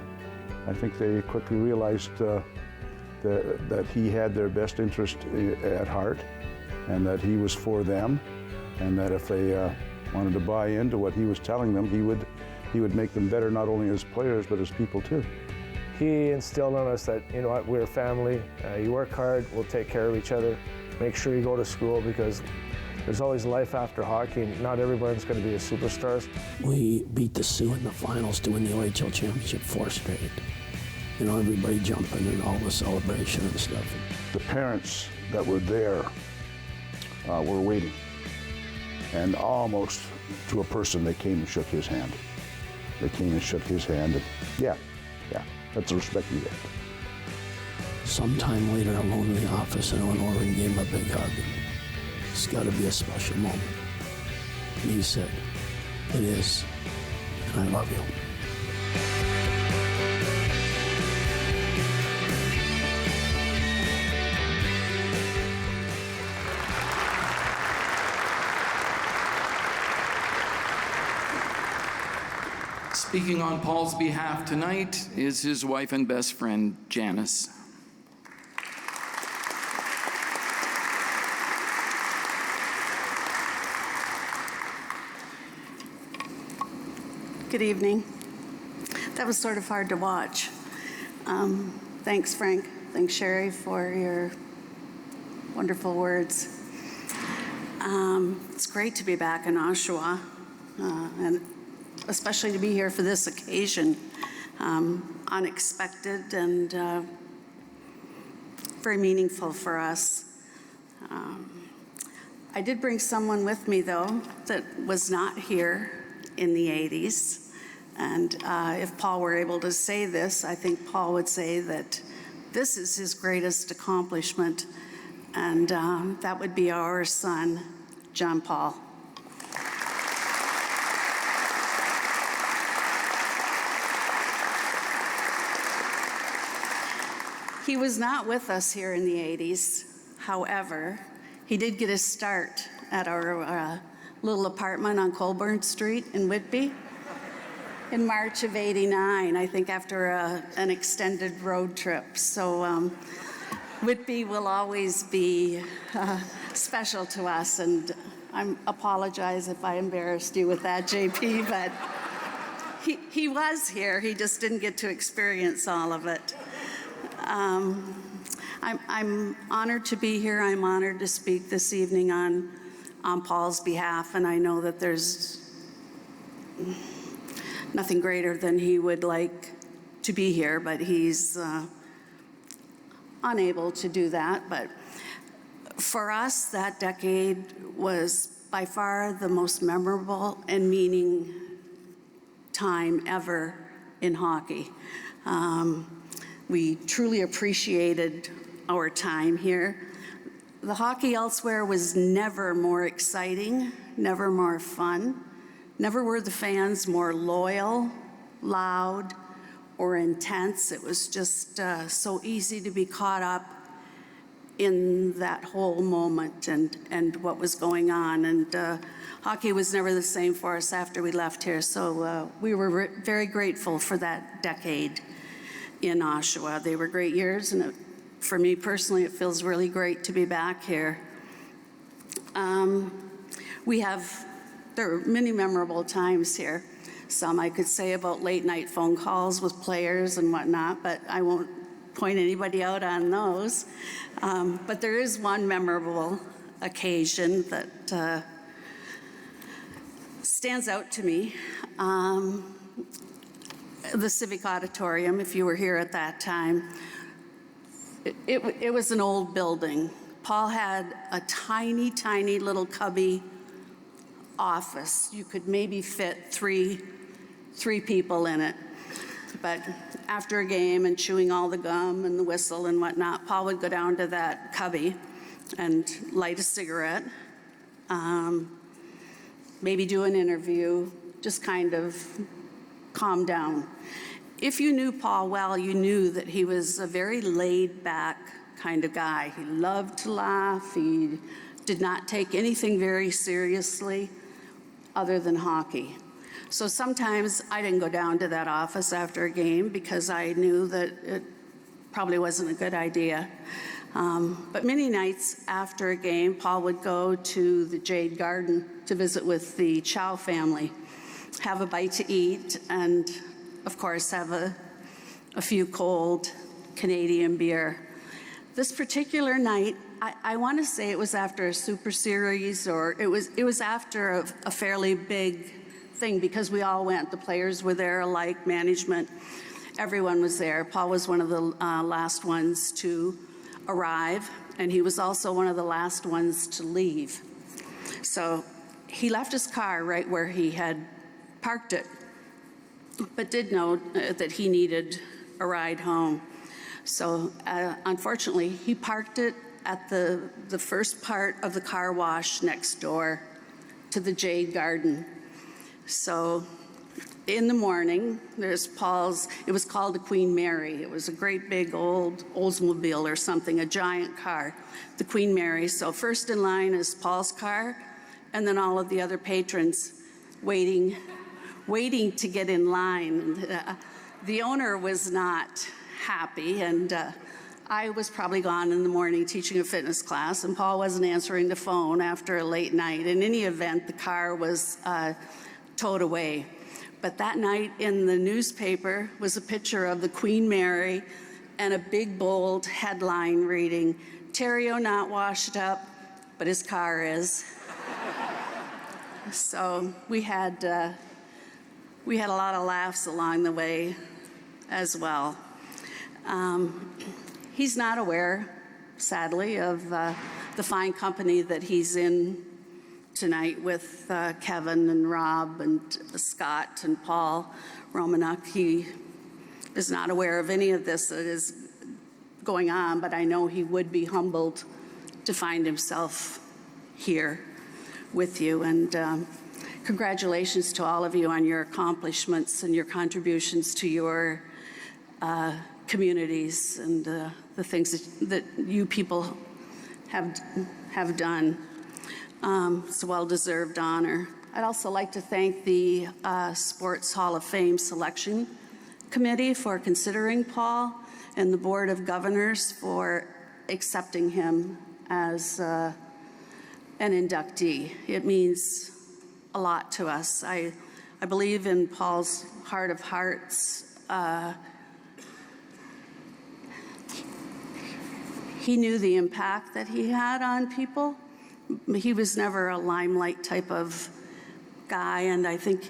I think they quickly realized that he had their best interest at heart, and that he was for them, and that if they wanted to buy into what he was telling them, he would make them better, not only as players, but as people too. He instilled on us that, you know what, we're a family. You work hard, we'll take care of each other. Make sure you go to school, because there's always life after hockey, and not everyone's going to be a superstar. We beat the Sioux in the finals to win the OHL championship 4 straight. You know, everybody jumping and all the celebration and stuff. The parents that were there were waiting, and almost to a person, they came and shook his hand. They came and shook his hand, and yeah, that's the respect you get. Sometime later, alone in the office, I went over and gave him a big hug. It's got to be a special moment. And he said, "It is, and I love you." Speaking on Paul's behalf tonight is his wife and best friend, Janice. Good evening. That was sort of hard to watch. Thanks, Frank. Thanks, Sherry, for your wonderful words. It's great to be back in Oshawa, and especially to be here for this occasion. Unexpected and very meaningful for us. I did bring someone with me, though, that was not here in the 80s. And if Paul were able to say this, I think Paul would say that this is his greatest accomplishment, and that would be our son, John Paul. He was not with us here in the 80s. However, he did get his start at our little apartment on Colburn Street in Whitby in March of '89, I think, after an extended road trip. So Whitby will always be special to us, and I apologize if I embarrassed you with that, JP, but he was here. He just didn't get to experience all of it. I'm honored to be here. I'm honored to speak this evening on Paul's behalf, and I know that there's nothing greater than he would like to be here, but he's unable to do that. But for us, that decade was by far the most memorable and meaning time ever in hockey. We truly appreciated our time here. The hockey elsewhere was never more exciting, never more fun. Never were the fans more loyal, loud, or intense. It was just so easy to be caught up in that whole moment and what was going on. And hockey was never the same for us after we left here. So we were very grateful for that decade in Oshawa. They were great years, and for me personally, it feels really great to be back here. There are many memorable times here. Some I could say about late night phone calls with players and whatnot, but I won't point anybody out on those. But there is one memorable occasion that stands out to me. The Civic Auditorium, if you were here at that time, it was an old building. Paul had a tiny, tiny little cubby office. You could maybe fit three people in it. But after a game and chewing all the gum and the whistle and whatnot, Paul would go down to that cubby and light a cigarette, maybe do an interview, just kind of calm down. If you knew Paul well, you knew that he was a very laid-back kind of guy. He loved to laugh. He did not take anything very seriously other than hockey. So sometimes I didn't go down to that office after a game because I knew that it probably wasn't a good idea. But many nights after a game, Paul would go to the Jade Garden to visit with the Chow family, have a bite to eat, and of course have a few cold Canadian beer. This particular night, I want to say it was after a Super Series, or it was after a fairly big thing, because we all went. The players were there alike, management, everyone was there. Paul was one of the last ones to arrive, and he was also one of the last ones to leave. So he left his car right where he had parked it, but did know that he needed a ride home. So unfortunately, he parked it at the first part of the car wash next door to the Jade Garden. So in the morning, there's Paul's, it was called the Queen Mary. It was a great big old Oldsmobile or something, a giant car, the Queen Mary. So first in line is Paul's car, and then all of the other patrons waiting to get in line. The owner was not happy, and I was probably gone in the morning teaching a fitness class, and Paul wasn't answering the phone after a late night. In any event, the car was towed away. But that night in the newspaper was a picture of the Queen Mary and a big bold headline reading, "Theriot not washed up, but his car is." So we had a lot of laughs along the way as well. He's not aware, sadly, of the fine company that he's in tonight with Kevin and Rob and Scott and Paul Romanuk. He is not aware of any of this that is going on, but I know he would be humbled to find himself here with you. And congratulations to all of you on your accomplishments and your contributions to your communities and the things that you people have done. It's a well-deserved honor. I'd also like to thank the Sports Hall of Fame Selection Committee for considering Paul, and the Board of Governors for accepting him as an inductee. It means a lot to us. I believe in Paul's heart of hearts. He knew the impact that he had on people. He was never a limelight type of guy, and I think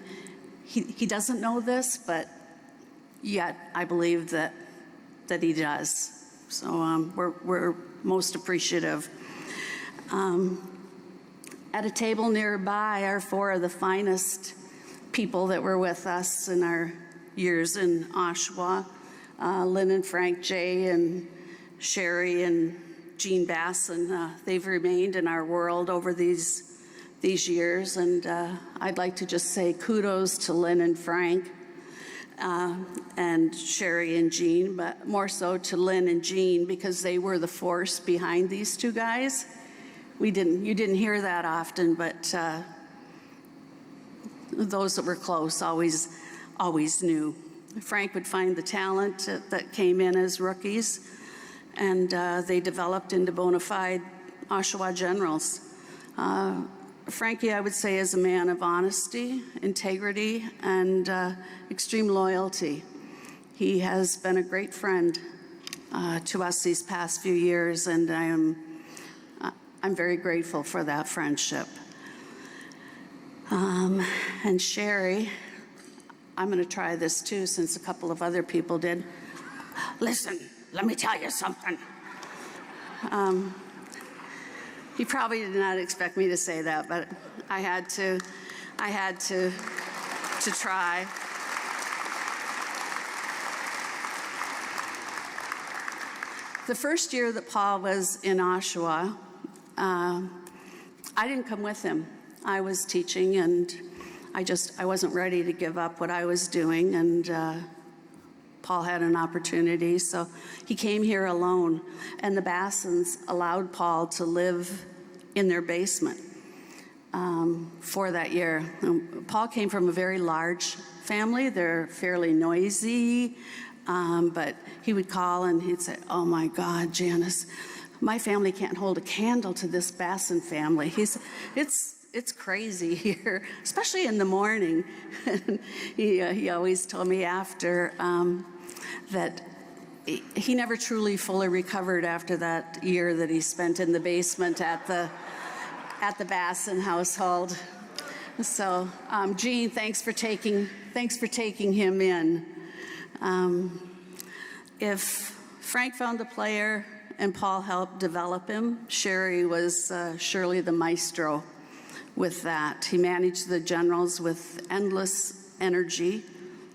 he doesn't know this, but yet I believe that he does. So we're most appreciative. At a table nearby are four of the finest people that were with us in our years in Oshawa. Lynn and Frank J. and Sherry and Jean Bass, and they've remained in our world over these years. And I'd like to just say kudos to Lynn and Frank and Sherry and Jean, but more so to Lynn and Jean, because they were the force behind these two guys. You didn't hear that often, but those that were close always knew. Frank would find the talent that came in as rookies, and they developed into bona fide Oshawa Generals. Frankie, I would say, is a man of honesty, integrity, and extreme loyalty. He has been a great friend to us these past few years, and I'm very grateful for that friendship. And Sherry, I'm going to try this too, since a couple of other people did. Listen, let me tell you something. You probably did not expect me to say that, but I had to try. The first year that Paul was in Oshawa, I didn't come with him. I was teaching, and I wasn't ready to give up what I was doing, and Paul had an opportunity, so he came here alone, and the Bassons allowed Paul to live in their basement for that year. Paul came from a very large family. They're fairly noisy, but he would call and he'd say, "Oh my God, Janice, my family can't hold a candle to this Basson family." It's crazy here, especially in the morning. He always told me after that he never truly fully recovered after that year that he spent in the basement at the Basson household. So, Gene, thanks for taking him in. If Frank found a player and Paul helped develop him, Sherry was surely the maestro with that. He managed the Generals with endless energy,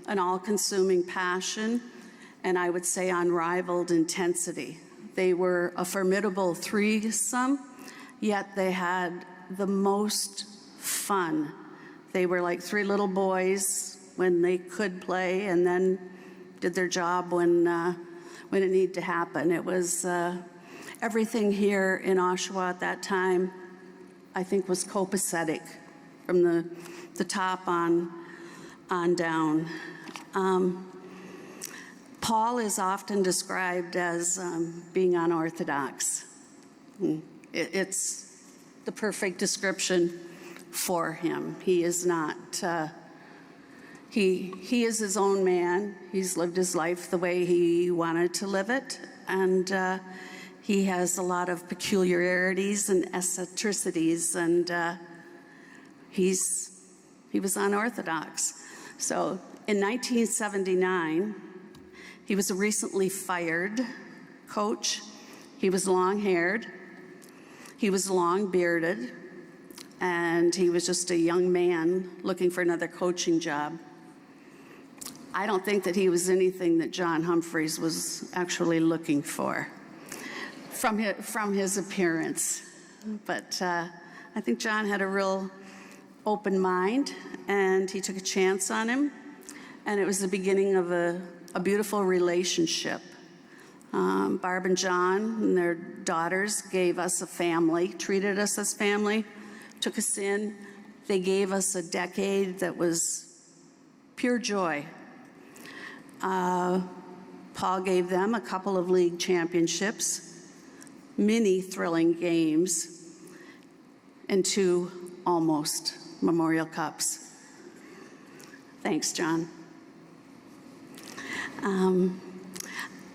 an all-consuming passion, and I would say unrivaled intensity. They were a formidable threesome, yet they had the most fun. They were like three little boys when they could play, and then did their job when it needed to happen. It was everything here in Oshawa at that time, I think, was copacetic from the top on down. Paul is often described as being unorthodox. It's the perfect description for him. He is not, he is his own man. He's lived his life the way he wanted to live it, and he has a lot of peculiarities and eccentricities, and he was unorthodox. So in 1979, he was a recently fired coach. He was long-haired, he was long-bearded, and he was just a young man looking for another coaching job. I don't think that he was anything that John Humphreys was actually looking for from his appearance. But I think John had a real open mind, and he took a chance on him, and it was the beginning of a beautiful relationship. Barb and John and their daughters gave us a family, treated us as family, took us in. They gave us a decade that was pure joy. Paul gave them a couple of league championships, many thrilling games, and 2 almost Memorial Cups. Thanks, John.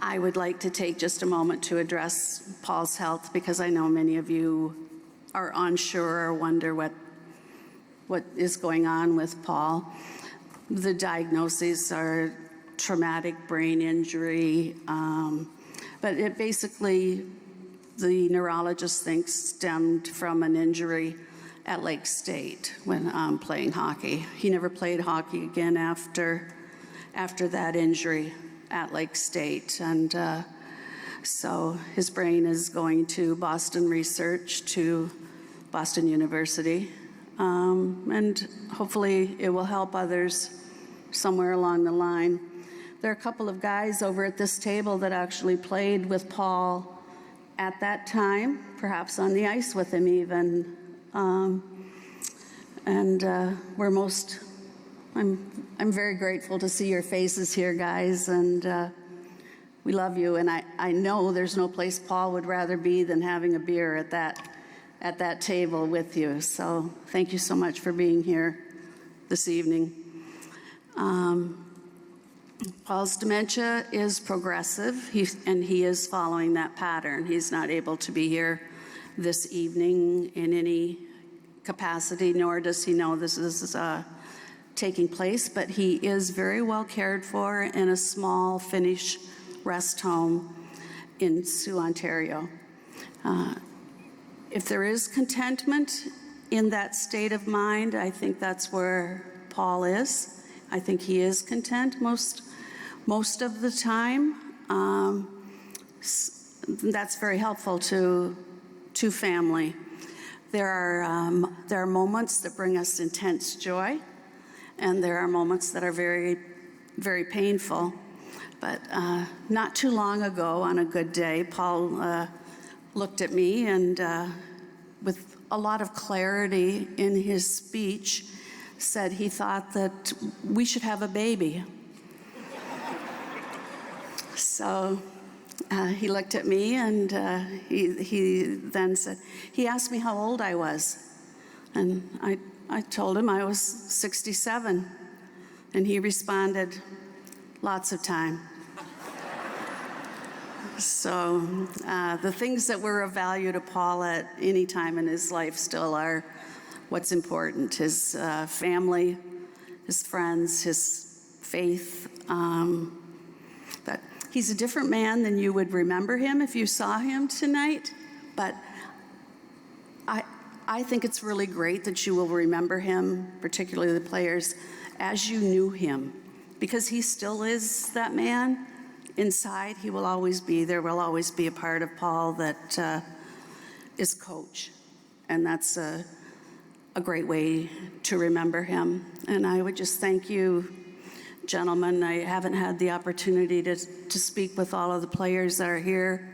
I would like to take just a moment to address Paul's health, because I know many of you are unsure or wonder what is going on with Paul. The diagnoses are traumatic brain injury, but it basically, the neurologist thinks, stemmed from an injury at Lake State when playing hockey. He never played hockey again after that injury at Lake State, and so his brain is going to Boston Research, to Boston University, and hopefully it will help others somewhere along the line. There are a couple of guys over at this table that actually played with Paul at that time, perhaps on the ice with him even, and I'm very grateful to see your faces here, guys, and we love you. And I know there's no place Paul would rather be than having a beer at that table with you. So thank you so much for being here this evening. Paul's dementia is progressive, and he is following that pattern. He's not able to be here this evening in any capacity, nor does he know this is taking place, but he is very well cared for in a small Finnish rest home in Sioux, Ontario. If there is contentment in that state of mind, I think that's where Paul is. I think he is content most of the time. That's very helpful to family. There are moments that bring us intense joy. and there are moments that are very, very painful. But not too long ago, on a good day, Paul looked at me and with a lot of clarity in his speech said he thought that we should have a baby. So he looked at me and he then said, he asked me how old I was. And I told him I was 67. And he responded, lots of time. So the things that were of value to Paul at any time in his life still are what's important. His family, his friends, his faith. But he's a different man than you would remember him if you saw him tonight. But I think it's really great that you will remember him, particularly the players, as you knew him, because he still is that man. Inside, he will always be. There will always be a part of Paul that is coach, and that's a great way to remember him. And I would just thank you, gentlemen. I haven't had the opportunity to speak with all of the players that are here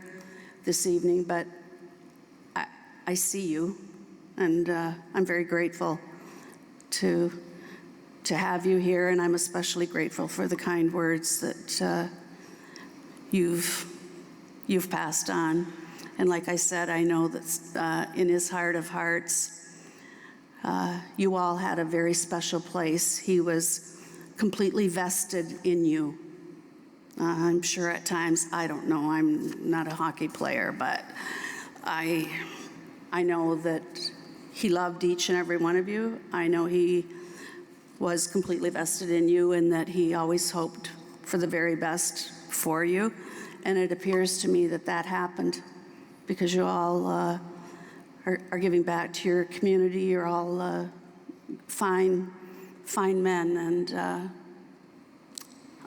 this evening, but I see you, and I'm very grateful to have you here, and I'm especially grateful for the kind words that you've passed on. And like I said, I know that in his heart of hearts, you all had a very special place. He was completely vested in you. I'm sure at times, I don't know, I'm not a hockey player, but I know that he loved each and every one of you. I know he was completely vested in you and that he always hoped for the very best for you. And it appears to me that that happened because you all are giving back to your community. You're all fine men, and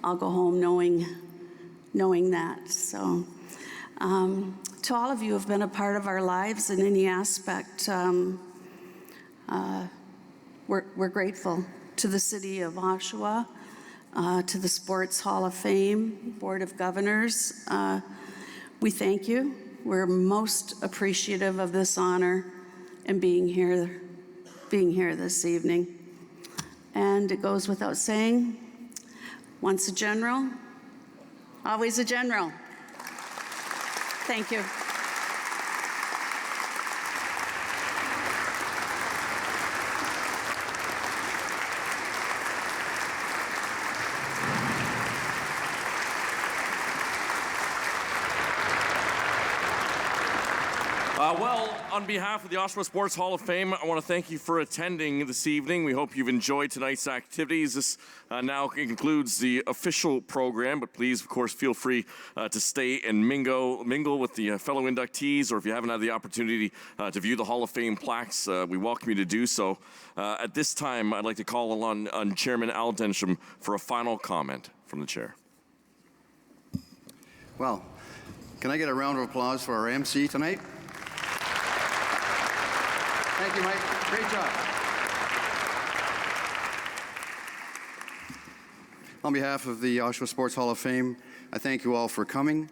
I'll go home knowing that. So to all of you who have been a part of our lives in any aspect, we're grateful to the city of Oshawa, to the Sports Hall of Fame, Board of Governors. We thank you. We're most appreciative of this honor and being here this evening. And it goes without saying, once a general, always a general. Thank you. Well, on behalf of the Oshawa Sports Hall of Fame, I want to thank you for attending this evening. We hope you've enjoyed tonight's activities. This now concludes the official program, but please, of course, feel free to stay and mingle with the fellow inductees, or if you haven't had the opportunity to view the Hall of Fame plaques, we welcome you to do so. At this time, I'd like to call on Chairman Al Densham for a final comment from the chair. Well, can I get a round of applause for our MC tonight? Thank you, Mike. Great job. On behalf of the Oshawa Sports Hall of Fame, I thank you all for coming,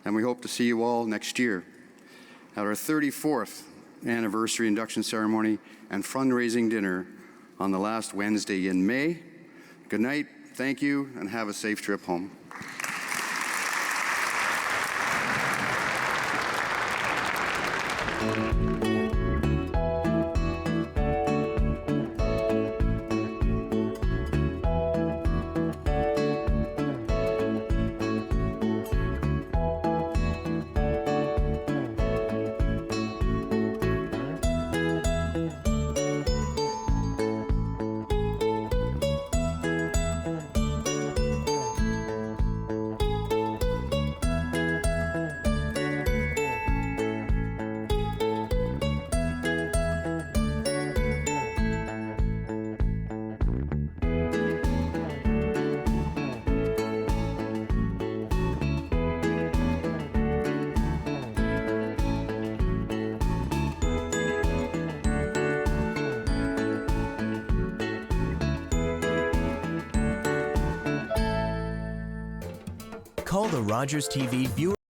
and we hope to see you all next year at our 34th anniversary induction ceremony and fundraising dinner on the last Wednesday in May. Good night, thank you, and have a safe trip home. Call the Rogers TV viewer